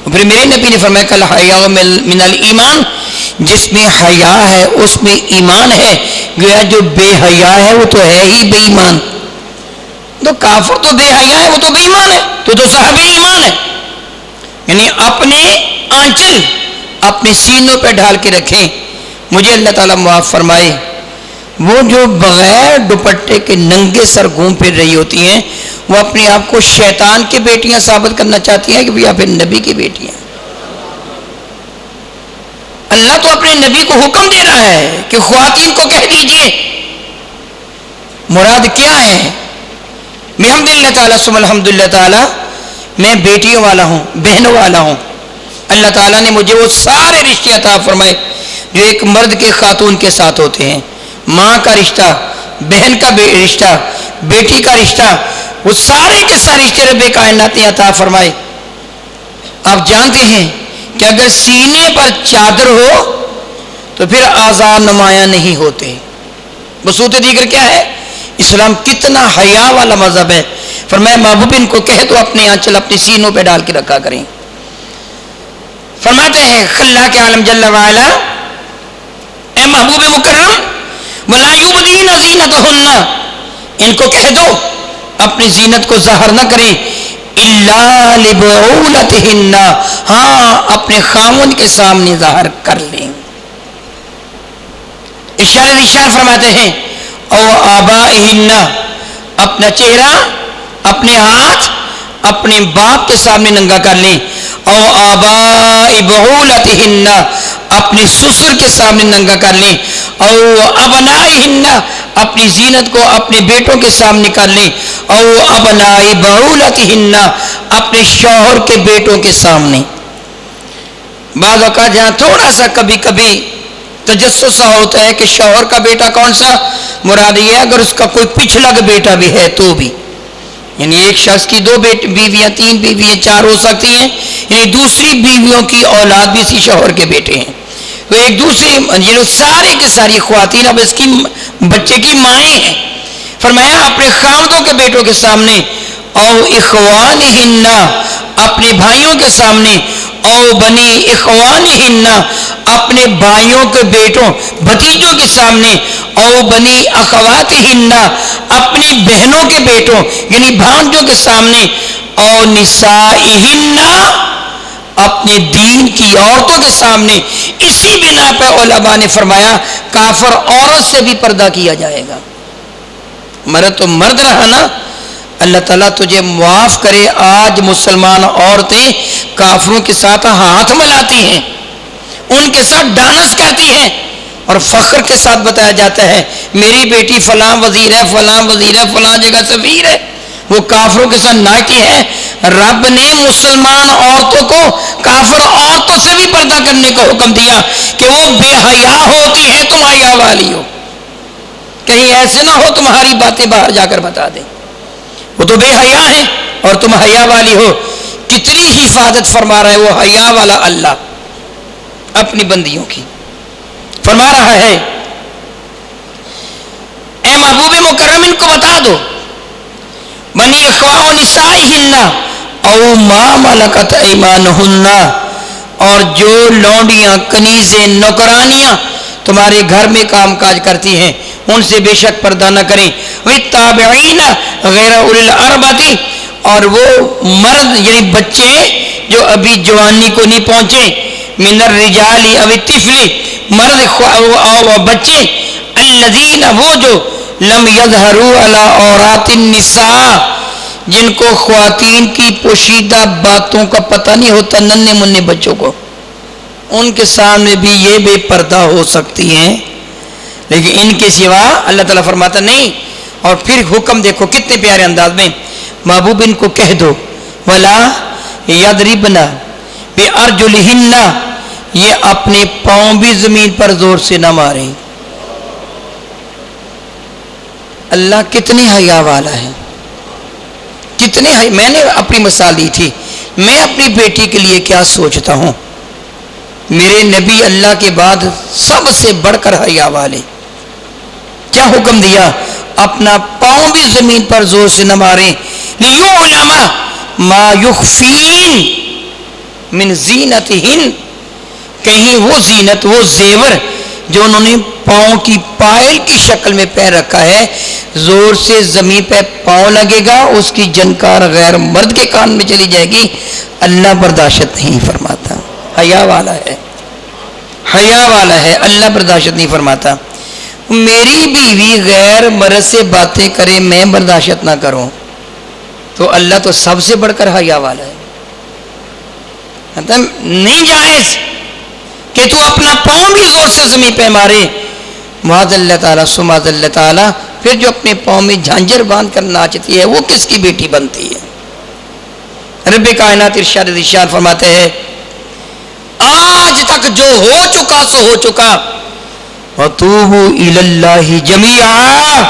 پھر میرے نبی نے فرمایا کل حیا من الایمان، جس میں حیا ہے اس میں ایمان ہے، گویا جو بے حیا ہے وہ تو ہے ہی بے ایمان۔ تو کافر تو بے حیا ہے، وہ تو بے ایمان ہے، تو صاحب ایمان ہے. یعنی اپنے آنچل اپنے سینوں پہ ڈھال کے رکھیں. مجھے اللہ تعالیٰ معاف فرمائے، وہ جو بغیر دوپٹے کے ننگے سر گھوم پھر رہی ہوتی ہیں، وہ اپنے آپ کو شیطان کی بیٹیاں ثابت کرنا چاہتی ہیں کہ یا پھر نبی کی بیٹیاں. اللہ تو اپنے نبی کو حکم دے رہا ہے کہ خواتین کو کہہ دیجئے. مراد کیا ہے؟ الحمد للہ تعالیٰ ثم الحمد للہ تعالیٰ، میں بیٹیوں والا ہوں، بہنوں والا ہوں. اللہ تعالیٰ نے مجھے وہ سارے رشتے عطا فرمائے جو ایک مرد کے خاتون کے ساتھ ہوتے ہیں. ماں کا رشتہ، بہن کا رشتہ، بیٹی کا رشتہ، وہ سارے کے سارے رشتے رب کائنات نے عطا فرمائے. آپ جانتے ہیں کہ اگر سینے پر چادر ہو تو پھر اعضاء نمایاں نہیں ہوتے. بصورت دیگر کیا ہے؟ اسلام کتنا حیا والا مذہب ہے. فرمایا محبوب ان کو کہہ تو اپنے آنچل اپنے سینوں پہ ڈال کے رکھا کریں. فرماتے ہیں خلا کے عالم جل وعلا، اے محبوب مکرم، وَلَا يُبْدِينَ زِينَتَهُنَّ، ان کو کہہ دو اپنی زینت کو ظاہر نہ کریں، إِلَّا لِبُعُولَتِهِنَّ، ہاں اپنے خاوند کے سامنے ظاہر کر لیں. ارشاد فرماتے ہیں او آبائہن، اپنا چہرہ، اپنے ہاتھ اپنے باپ کے سامنے ننگا کر لیں. او آبائی بعولتہن، اپنے سسر کے سامنے ننگا کر لیں. او ابنائہن، اپنی زینت کو اپنے بیٹوں کے سامنے کر لیں. او ابنائی بعولتہن، اپنے شوہر کے بیٹوں کے سامنے. بعض اوقات جہاں تھوڑا سا کبھی کبھی تجسس سا ہوتا ہے کہ شوہر کا بیٹا کون سا، مراد یہ ہے اگر اس کا کوئی پچھلا کا بیٹا بھی ہے تو بھی، یعنی ایک شخص کی 2 بیویاں 3 بیویاں 4 ہو سکتی ہیں، یعنی دوسری بیویوں کی اولاد بھی اسی شوہر کے بیٹے ہیں. تو ایک دوسری یعنی سارے کے ساری خواتین اب اس کی بچے کی مائیں ہیں. فرمایا اپنے خاوندوں کے بیٹوں کے سامنے، او اخوانہن، اپنے بھائیوں کے سامنے، او بنی اخوانہن، اپنے بھائیوں کے بیٹوں بھتیجوں کے سامنے، او بنی اخواتہن، اپنی بہنوں کے بیٹوں یعنی بھانجوں کے سامنے، او نسائہن، اپنے دین کی عورتوں کے سامنے. اسی بنا پہ علماء نے فرمایا کافر عورت سے بھی پردہ کیا جائے گا. مرد تو مرد رہا نا، اللہ تعالیٰ تجھے معاف کرے. آج مسلمان عورتیں کافروں کے ساتھ ہاتھ ملاتی ہیں، ان کے ساتھ ڈانس کرتی ہیں اور فخر کے ساتھ بتایا جاتا ہے میری بیٹی فلاں وزیر ہے، فلاں وزیر ہے، فلاں جگہ سفیر ہے. وہ کافروں کے ساتھ ناچتی ہے. رب نے مسلمان عورتوں کو کافر عورتوں سے بھی پردہ کرنے کا حکم دیا کہ وہ بے حیا ہوتی ہے، تم حیا والی ہو. کہیں ایسے نہ ہو تمہاری باتیں باہر جا کر بتا دیں. وہ تو بے حیا ہے اور تم حیا والی ہو. کتنی حفاظت فرما رہا ہے وہ حیا والا اللہ اپنی بندیوں کی. فرما رہا ہے اے محبوب مکرم ان کو بتا دو بنی اخوا نسائہن او ما ملکت ایمانہن، اور جو لونڈیاں کنیزیں نوکرانیاں تمہارے گھر میں کام کاج کرتی ہیں ان سے بے شک پردہ نہ کریں. والتابعین غیر اولی الاربۃ، اور وہ مرد یعنی بچے جو ابھی جوانی کو نہیں پہنچے، من الرجال او الطفل، مرد بچے، الذین وہ جو لم یظہروا علی عورات النساء، جن کو خواتین کی پوشیدہ باتوں کا پتہ نہیں ہوتا، ننھے منھے بچوں کو، ان کے سامنے بھی یہ بے پردہ ہو سکتی ہیں، لیکن ان کے سوا اللہ تعالیٰ فرماتا نہیں. اور پھر حکم دیکھو کتنے پیارے انداز میں، محبوب ان کو کہہ دو ولا یضربن بارجلہن، یہ اپنے پاؤں بھی زمین پر زور سے نہ ماریں. اللہ کتنی حیا والا ہے، کتنے میں نے اپنی مثال دی تھی، میں اپنی بیٹی کے لیے کیا سوچتا ہوں. میرے نبی اللہ کے بعد سب سے بڑھ کر حیا والے. کیا حکم دیا؟ اپنا پاؤں بھی زمین پر زور سے نہ ماریں. لیعلم ما یخفین من زینتہن، کہیں وہ زینت وہ زیور جو انہوں نے پاؤں کی پائل کی شکل میں پیر رکھا ہے، زور سے زمین پہ پاؤں لگے گا، اس کی جنکار غیر مرد کے کان میں چلی جائے گی، اللہ برداشت نہیں فرماتا. حیا والا ہے، حیا والا ہے، اللہ برداشت نہیں فرماتا. میری بیوی غیر مرد سے باتیں کرے، میں برداشت نہ کروں، تو اللہ تو سب سے بڑھ کر حیا والا ہے. نہیں جائز کہ تو اپنا پاؤں بھی زور سے زمین پہ مارے. معاذ اللہ تعالیٰ سماذ اللہ تعالیٰ. پھر جو اپنے پاؤں میں جھانجر باندھ کر ناچتی ہے وہ کس کی بیٹی بنتی ہے؟ رب کائنات ارشاد فرماتے ہیں آج تک جو ہو چکا سو ہو چکا. وَتُوبُوا إِلَى اللَّهِ جَمِيعًا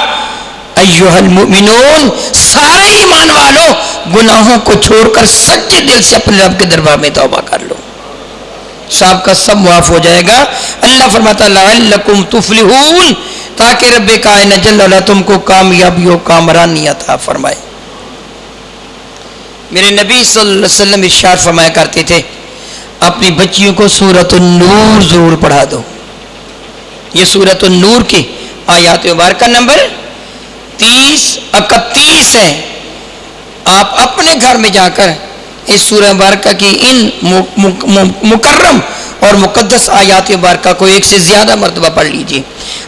ایھا المؤمنون، سارے ایمان والوں گناہوں کو چھوڑ کر سچے دل سے اپنے رب کے دربار میں توبہ کر لو، سب کا سب معاف ہو جائے گا. اللہ فرماتا لعلکم تفلحون، تاکہ رب کائنات جل وعلا تم کو کامیابی و کامرانی عطا فرمائے. میرے نبی صلی اللہ علیہ وسلم ارشاد فرمایا کرتے تھے اپنی بچیوں کو سورۃ النور ضرور پڑھا دو. یہ سورۃ النور کی آیات مبارکہ نمبر 30-31 ہے. آپ اپنے گھر میں جا کر اس سورہ مبارکہ کی ان مکرم اور مقدس آیات مبارکہ کو ایک سے زیادہ مرتبہ پڑھ لیجیے.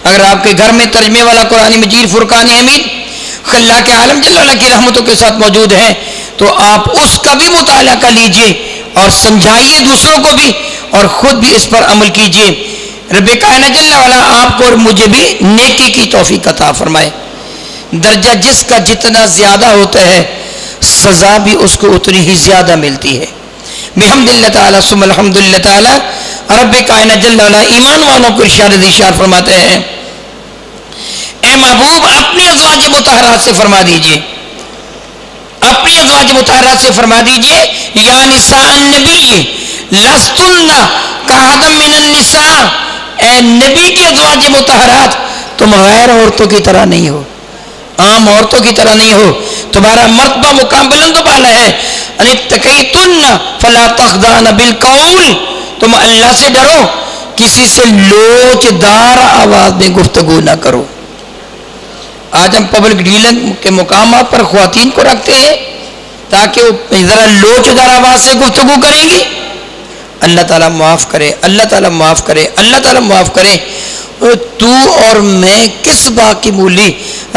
اگر آپ کے گھر میں ترجمے والا قرآن مجید فرقان حمید اللہ کے عالم جل وعلا کی رحمتوں کے ساتھ موجود ہے تو آپ اس کا بھی مطالعہ کر لیجیے اور سمجھائیے دوسروں کو بھی اور خود بھی اس پر عمل کیجیے. رب کائنات جل وعلا آپ کو اور مجھے بھی نیکی کی توفیق عطا فرمائے. درجہ جس کا جتنا زیادہ ہوتا ہے سزا بھی اس کو اتنی ہی زیادہ ملتی ہے. بحمد اللہ تعالیٰ ثم الحمد للہ تعالیٰ. رب کائنات جل وعلا ایمان والوں کو ارشاد فرماتے ہیں اے محبوب اپنی ازواج مطہرات سے فرما دیجئے، اپنی ازواج مطہرات سے فرما دیجئے یا نساء النبی لستن کاحد من النساء، اے نبی کی ازواج مطہرات تم غیر عورتوں کی طرح نہیں ہو، عام عورتوں کی طرح نہیں ہو، تمہارا مرتبہ مقام بلند و بالا ہے. ان اتقیتن فلا تخضعن بالقول، تم اللہ سے ڈرو کسی سے لوچ دار آواز میں گفتگو نہ کرو. آج ہم پبلک ڈیلنگ کے مقامات پر خواتین کو رکھتے ہیں تاکہ وہ ذرا لوچ دار آواز سے گفتگو کریں گی. اللہ تعالیٰ معاف کرے، اللہ تعالیٰ معاف کرے، اللہ تعالیٰ معاف کرے. تو اور میں کس بات کی مولی؟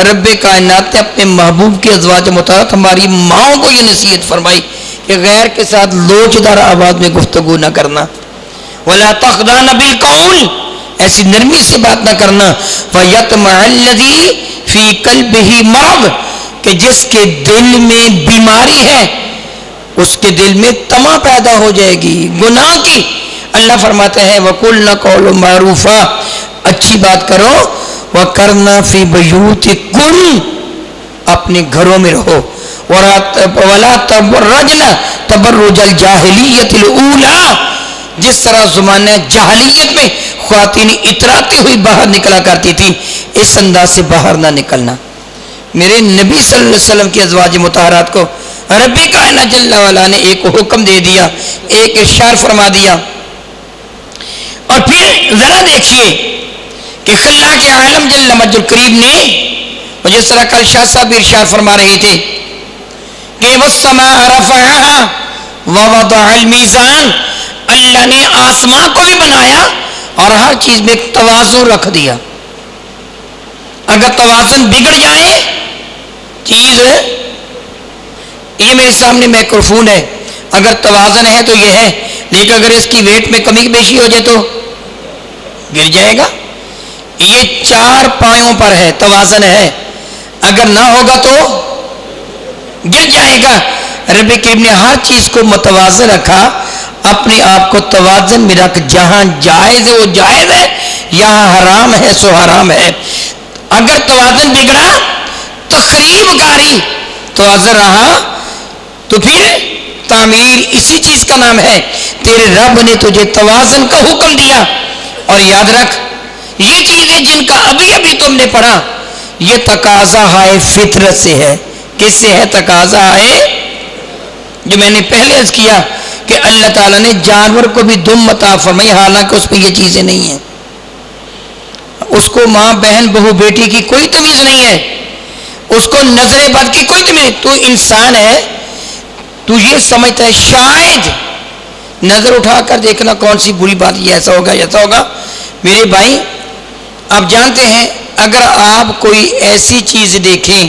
رب کائنات نے اپنے محبوب کی ازواج مطہرات ہماری ماؤں کو یہ نصیحت فرمائی کہ غیر کے ساتھ لوچ دار آواز میں گفتگو نہ کرنا. ولا تخضعن بالقول، ایسی نرمی سے بات نہ کرنا. فیطمع الذی فی قلبہ مرض، کہ جس کے دل میں بیماری ہے اس کے دل میں طمع پیدا ہو جائے گی گناہ کی. اللہ فرماتے ہیں وَقُلْنَا قَوْلٌ مَعْرُوفًا، اچھی بات کرو. وَقَرْنَا فِي بُيُوتِكُنَّ، اپنے گھروں میں رہو. وَلَا تَبَرَّجْنَ تَبَرُّجَ الْجَاهِلِيَّةِ الْأُولَى، جس طرح زمانہ جاہلیت میں خواتین اتراتی ہوئی باہر نکلا کرتی تھی اس انداز سے باہر نہ نکلنا. میرے نبی صلی اللہ علیہ وسلم کی ازواج مطہرات کو رب کائنات جل وعلا نے ایک حکم دے دیا، ایک ارشاد فرما دیا. اور پھر ذرا دیکھیے کہ خلا کے عالم جل مجد الکریم نے، اور جس طرح کل شاہ صاحب ارشاد فرما رہے تھے کہ وَالسَّمَاءَ رَفَعَهَا وَوَضَعَ الْمِيزَانَ، اللہ نے آسمان کو بھی بنایا اور ہر چیز میں ایک توازن رکھ دیا. اگر توازن بگڑ جائے چیز، یہ میرے سامنے مائکروفون ہے، اگر توازن ہے تو یہ ہے، لیکن اگر اس کی ویٹ میں کمی بیشی ہو جائے تو گر جائے گا. یہ 4 پایوں پر ہے، توازن ہے، اگر نہ ہوگا تو گر جائے گا. رب کریم نے ہر چیز کو متوازن رکھا، اپنے آپ کو توازن میں رکھ، جہاں جائز ہے وہ جائز ہے، یہاں حرام ہے سو حرام ہے. اگر توازن بگڑا تخریب کاری، توازن رہا تو پھر تعمیر اسی چیز کا نام ہے. تیرے رب نے تجھے توازن کا حکم دیا. اور یاد رکھ یہ چیزیں جن کا ابھی ابھی تم نے پڑھا یہ تقاضا ہے فطرت سے ہے. کس سے ہے تقاضا ہے؟ جو میں نے پہلے عرض کیا کہ اللہ تعالیٰ نے جانور کو بھی دم عطا فرمائی، حالانکہ اس پہ یہ چیزیں نہیں ہیں. اس کو ماں بہن بہو بیٹی کی کوئی تمیز نہیں ہے، اس کو نظر بد کی کوئی تمیز نہیں. تو انسان ہے، تو یہ سمجھتا ہے شاید نظر اٹھا کر دیکھنا کون سی بری بات، یہ ایسا ہوگا ایسا ہوگا. میرے بھائی آپ جانتے ہیں اگر آپ کوئی ایسی چیز دیکھیں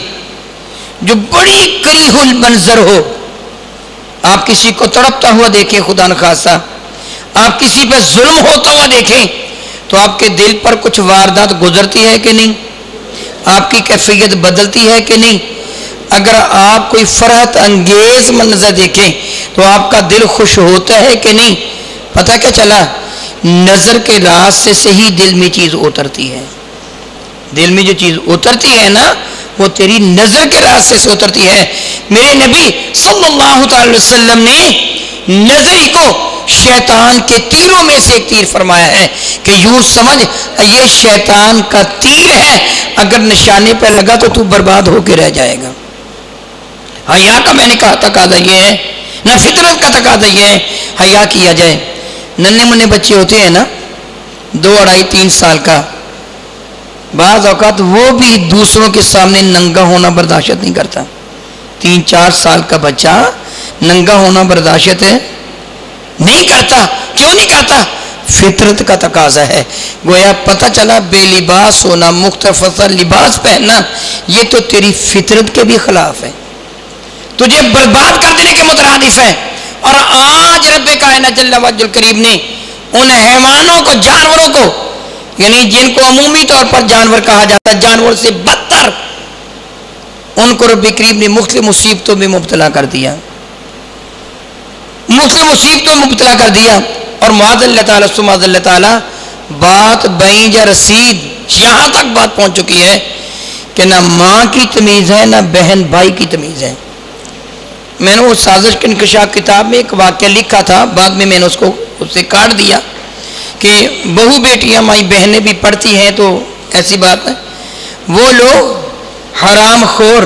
جو بڑی کریہ المنظر ہو، آپ کسی کو تڑپتا ہوا دیکھیں، خدا نخواستہ آپ کسی پہ ظلم ہوتا ہوا دیکھیں، تو آپ کے دل پر کچھ واردات گزرتی ہے کہ نہیں؟ آپ کی کیفیت بدلتی ہے کہ نہیں؟ اگر آپ کوئی فرحت انگیز منظر دیکھیں تو آپ کا دل خوش ہوتا ہے کہ نہیں؟ پتہ کیا چلا؟ نظر کے راستے سے ہی دل میں چیز اترتی ہے. دل میں جو چیز اترتی ہے نا وہ تیری نظر کے راستے سے اترتی ہے. میرے نبی صلی اللہ تعالی وسلم نے نظر کو شیطان کے تیروں میں سے ایک تیر فرمایا ہے کہ یوں سمجھ یہ شیطان کا تیر ہے، اگر نشانے پہ لگا تو برباد ہو کے رہ جائے گا. حیا کا میں نے کہا تقاضا یہ ہے، نہ فطرت کا تقاضا یہ ہے حیا کیا جائے. ننھے منے بچے ہوتے ہیں نا 2, 2.5, 3 سال کا، بعض اوقات وہ بھی دوسروں کے سامنے ننگا ہونا برداشت نہیں کرتا. 3, 4 سال کا بچہ ننگا ہونا برداشت نہیں کرتا. کیوں نہیں کرتا؟ فطرت کا تقاضا ہے. گویا پتہ چلا بے لباس ہونا، مختصر لباس پہننا، یہ تو تیری فطرت کے بھی خلاف ہے، تجھے برباد کر دینے کے مترادف ہے. اور آج رب کائنات جل وجل الکریم نے ان حیوانوں کو، جانوروں کو، یعنی جن کو عمومی طور پر جانور کہا جاتا ہے، جانور سے بدتر، ان کو رب کریم نے مختلف مصیبتوں میں مبتلا کر دیا، مختلف مصیبتوں میں مبتلا کر دیا. اور معاذ اللہ تعالیٰ سماذ اللہ تعالیٰ بات بین یا رسید یہاں تک بات پہنچ چکی ہے کہ نہ ماں کی تمیز ہے نہ بہن بھائی کی تمیز ہے. میں نے وہ سازش کے انکشاف کتاب میں ایک واقعہ لکھا تھا، بعد میں نے اس سے کاٹ دیا کہ بہو بیٹیاں مائی بہنیں بھی پڑھتی ہیں تو ایسی بات ہے. وہ لوگ حرام خور،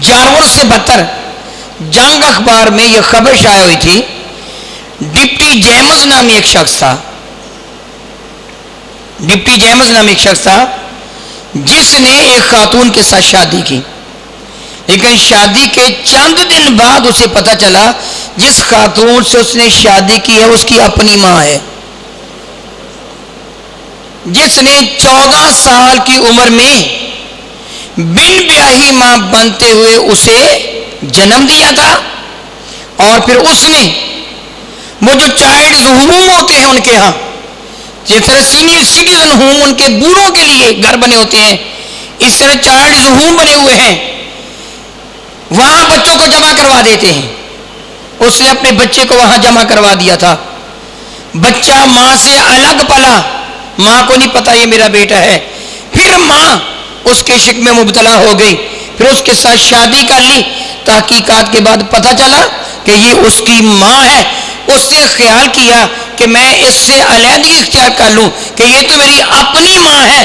جانور سے بدتر. جنگ اخبار میں یہ خبر شائع ہوئی تھی، ڈپٹی جیمز نامی ایک شخص تھا، ڈپٹی جیمز نامی ایک شخص تھا جس نے ایک خاتون کے ساتھ شادی کی، لیکن شادی کے چند دن بعد اسے پتہ چلا جس خاتون سے اس نے شادی کی ہے اس کی اپنی ماں ہے، جس نے 14 سال کی عمر میں بن بیاہی ماں بنتے ہوئے اسے جنم دیا تھا. اور پھر اس نے وہ جو چائلڈ ہوم ہوتے ہیں ان کے ہاں، جس طرح سینئر سٹیزن ہوم ان کے بوڑھوں کے لیے گھر بنے ہوتے ہیں، اس طرح چائلڈ ہوم بنے ہوئے ہیں، وہاں بچوں کو جمع کروا دیتے ہیں. اس نے اپنے بچے کو وہاں جمع کروا دیا تھا. بچہ ماں سے الگ پلا، ماں کو نہیں پتا یہ میرا بیٹا ہے. پھر ماں اس کے عشق میں مبتلا ہو گئی، پھر اس کے ساتھ شادی کر لی. تحقیقات کے بعد پتہ چلا کہ یہ اس کی ماں ہے. اس نے خیال کیا کہ میں اس سے علیحدگی اختیار کر لوں کہ یہ تو میری اپنی ماں ہے،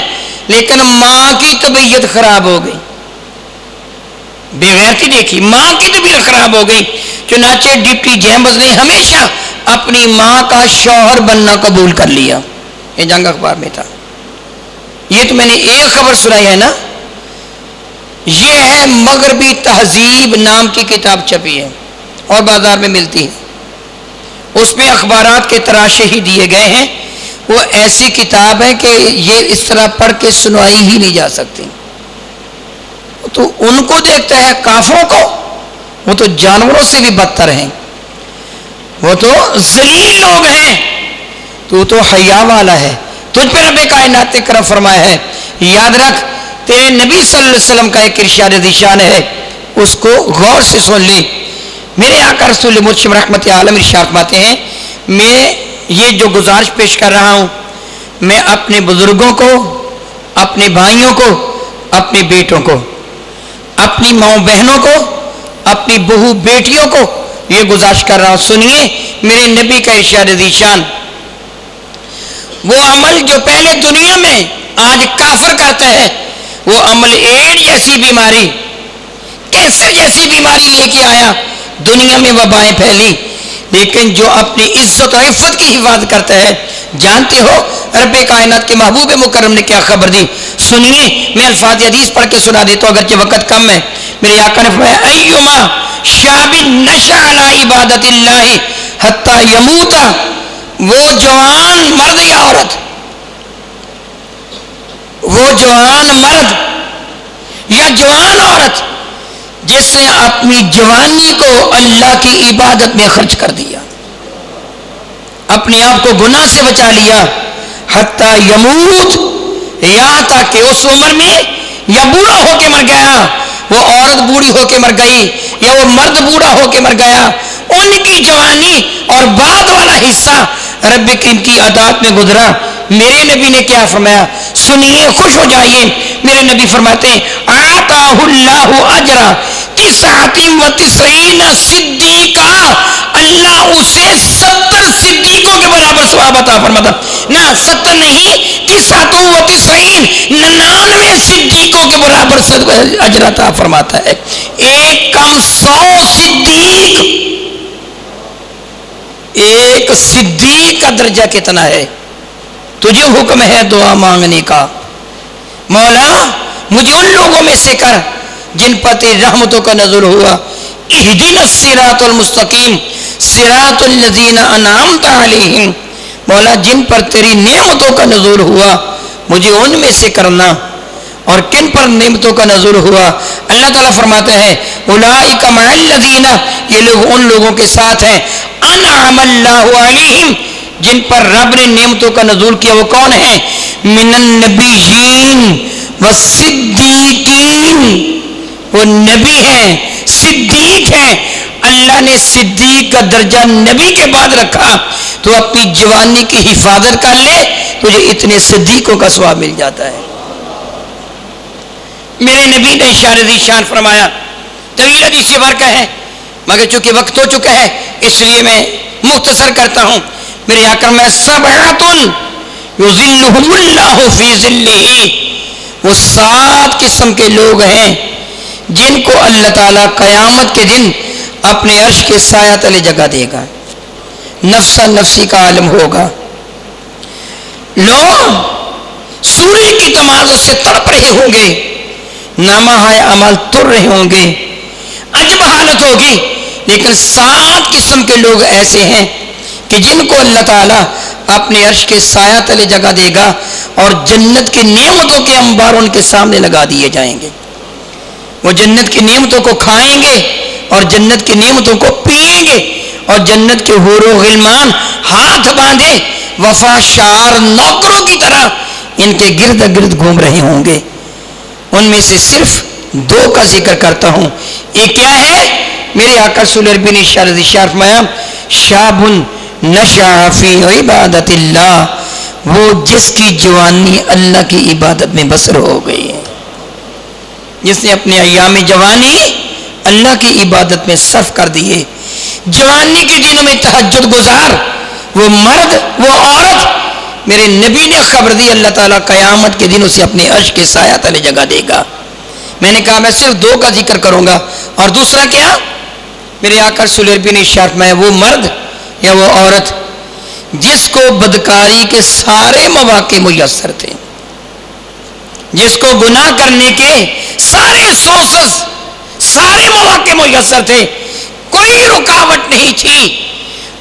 لیکن ماں کی طبیعت خراب ہو گئی. بے غیرتی دیکھی، ماں کی طبیعت خراب ہو گئی. چنانچہ ڈپٹی جیمز نے ہمیشہ اپنی ماں کا شوہر بننا قبول کر لیا. یہ جنگ اخبار میں تھا. یہ تو میں نے ایک خبر سنائی ہے نا. یہ ہے مغربی تہذیب نام کی کتاب چھپی ہے اور بازار میں ملتی ہے. اس میں اخبارات کے تراشے ہی دیے گئے ہیں. وہ ایسی کتاب ہے کہ یہ اس طرح پڑھ کے سنائی ہی نہیں جا سکتی. تو ان کو دیکھتا ہے کافروں کو، وہ تو جانوروں سے بھی بدتر ہیں، وہ تو ذلیل لوگ ہیں. تو حیا والا ہے. تجھ پہ رب کائنات نے کرم فرمایا ہے. یاد رکھ تیرے نبی صلی اللہ علیہ وسلم کا ایک ارشاد ذیشان ہے، اس کو غور سے سن لے. میرے آقا رسول مرشد رحمت عالم ارشاد فرماتے ہیں، میں یہ جو گزارش پیش کر رہا ہوں میں اپنے بزرگوں کو، اپنے بھائیوں کو، اپنے بیٹوں کو، اپنی ماں بہنوں کو، اپنی بہو بیٹیوں کو یہ گزارش کر رہا ہوں. سنیے میرے نبی کا ارشاد ذیشان. وہ عمل جو پہلے دنیا میں آج کافر کرتا ہے، وہ عمل ایڈ جیسی بیماری، کینسر جیسی بیماری لے کے آیا، دنیا میں وبائیں پھیلی. لیکن جو اپنی عزت و عفت کی حفاظت کرتا ہے، جانتے ہو رب کائنات کے محبوب مکرم نے کیا خبر دی؟ سنیے، میں الفاظ حدیث پڑھ کے سنا دیتا ہوں اگرچہ وقت کم ہے۔ میرے آقا نے فرمایا ایما شاب نشا علی عبادت اللہ حتی یموت، وہ جوان مرد یا عورت، وہ جوان مرد یا جوان عورت جس نے اپنی جوانی کو اللہ کی عبادت میں خرچ کر دیا، اپنے آپ کو گناہ سے بچا لیا، حتی یموت، یہاں تک کہ اس عمر میں یا بوڑھا ہو کے مر گیا، وہ عورت بوڑھی ہو کے مر گئی یا وہ مرد بوڑھا ہو کے مر گیا، ان کی جوانی اور بعد والا حصہ رب کریم کی عطاعت میں گزرا۔ میرے نبی نے کیا فرمایا؟ سنیے، خوش ہو جائیے۔ میرے نبی فرماتے ہیں آتاہ اللہ اجرا 99 صدیقہ، اللہ اسے 70 صدیقوں کے برابر ثواب عطا فرماتا، نہ 70 نہیں 99 صدیقوں کے برابر اجر عطا فرماتا ہے۔ ایک کم 100 صدیق، ایک صدیق کا درجہ کتنا ہے؟ تجھے حکم ہے دعا مانگنے کا، مولا مجھے ان لوگوں میں سے کر جن پر تیری رحمتوں کا نزول ہوا، اہدنا الصراط المستقیم صراط الذین انعمت علیہم، مولا جن پر تیری نعمتوں کا نزول ہوا مجھے ان میں سے کرنا۔ اور کن پر نعمتوں کا نزول ہوا؟ اللہ تعالیٰ فرماتے ہیں اولئک مع الذین، یہ لوگ ان لوگوں کے ساتھ ہیں انعم اللہ علیہم، جن پر رب نے نعمتوں کا نزول کیا۔ وہ کون ہیں؟ من النبیین والصدیقین، وہ نبی ہیں، صدیق ہیں۔ اللہ نے صدیق کا درجہ نبی کے بعد رکھا، تو اپنی جوانی کی حفاظت کر لے، تجھے اتنے صدیقوں کا ثواب مل جاتا ہے۔ میرے نبی نے اشارہ ذیشان فرمایا، طویل حدیث سے برکہ ہے مگر چونکہ وقت ہو چکا ہے اس لیے میں مختصر کرتا ہوں۔ میرے آقا میں سبعۃ یظلھم اللہ فی ظلہ، وہ 7 قسم کے لوگ ہیں جن کو اللہ تعالیٰ قیامت کے دن اپنے عرش کے سایہ تلے جگہ دے گا۔ نفسا نفسی کا عالم ہوگا، لوگ سورج کی تمازوں سے تڑپ رہے ہوں گے، نامہ اعمال تر رہے ہوں گے، عجب حالت ہوگی، لیکن 7 قسم کے لوگ ایسے ہیں کہ جن کو اللہ تعالیٰ اپنے عرش کے سایہ تلے جگہ دے گا اور جنت کی نعمتوں کے انبار ان کے سامنے لگا دیے جائیں گے۔ وہ جنت کی نعمتوں کو کھائیں گے اور جنت کی نعمتوں کو پئیں گے، اور جنت کے حور و غلمان ہاتھ باندھے وفا شعار نوکروں کی طرح ان کے گرد گرد گھوم رہے ہوں گے۔ ان میں سے صرف 2 کا ذکر کرتا ہوں۔ ایک کیا ہے؟ میرے آقا صلی اللہ علیہ وسلم نے ارشاد فرمایا شاب نشأ فی عبادت اللہ، وہ جس کی جوانی اللہ کی عبادت میں بسر ہو گئی ہے، جس نے اپنے ایام جوانی اللہ کی عبادت میں صرف کر دیے۔ جوانی کے دنوں میں تہجد گزار وہ مرد وہ عورت، میرے نبی نے خبر دی اللہ تعالیٰ قیامت کے دن اسے اپنے عرش کے سایہ تلے جگہ دے گا۔ میں نے کہا میں صرف 2 کا ذکر کروں گا، اور دوسرا کیا؟ میرے آقا صلی اللہ علیہ وسلم نے ارشاد میں وہ مرد یا وہ عورت جس کو بدکاری کے سارے مواقع میسر تھے، جس کو گناہ کرنے کے سارے سورسز سارے مواقع میسر تھے، کوئی رکاوٹ نہیں تھی،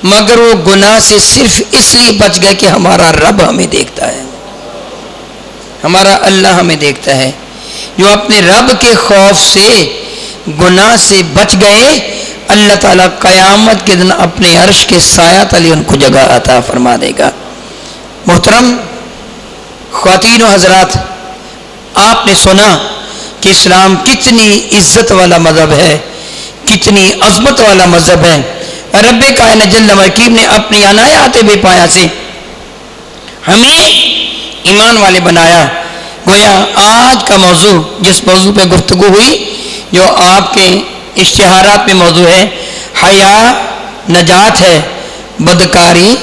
مگر وہ گناہ سے صرف اس لیے بچ گئے کہ ہمارا رب ہمیں دیکھتا ہے، ہمارا اللہ ہمیں دیکھتا ہے۔ جو اپنے رب کے خوف سے گناہ سے بچ گئے، اللہ تعالیٰ قیامت کے دن اپنے عرش کے سایہ تلے ان کو جگہ عطا فرما دے گا۔ محترم خواتین و حضرات، آپ نے سنا کہ اسلام کتنی عزت والا مذہب ہے، کتنی عظمت والا مذہب ہے۔ رب کائنات جل وعلا نے اپنی عنایات بے پایا سے ہمیں ایمان والے بنایا۔ گویا آج کا موضوع جس موضوع پہ گفتگو ہوئی، جو آپ کے اشتہارات میں موضوع ہے، حیا نجات ہے، بدکاری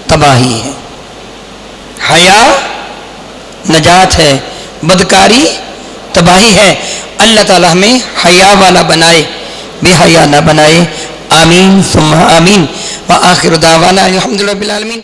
تباہی ہے۔ حیا نجات ہے، بدکاری تباہی ہے۔ اللہ تعالیٰ ہمیں حیا والا بنائے، بے حیا نہ بنائے۔ آمین ثم آمین۔ وآخر دعوانا الحمدللہ رب العالمین۔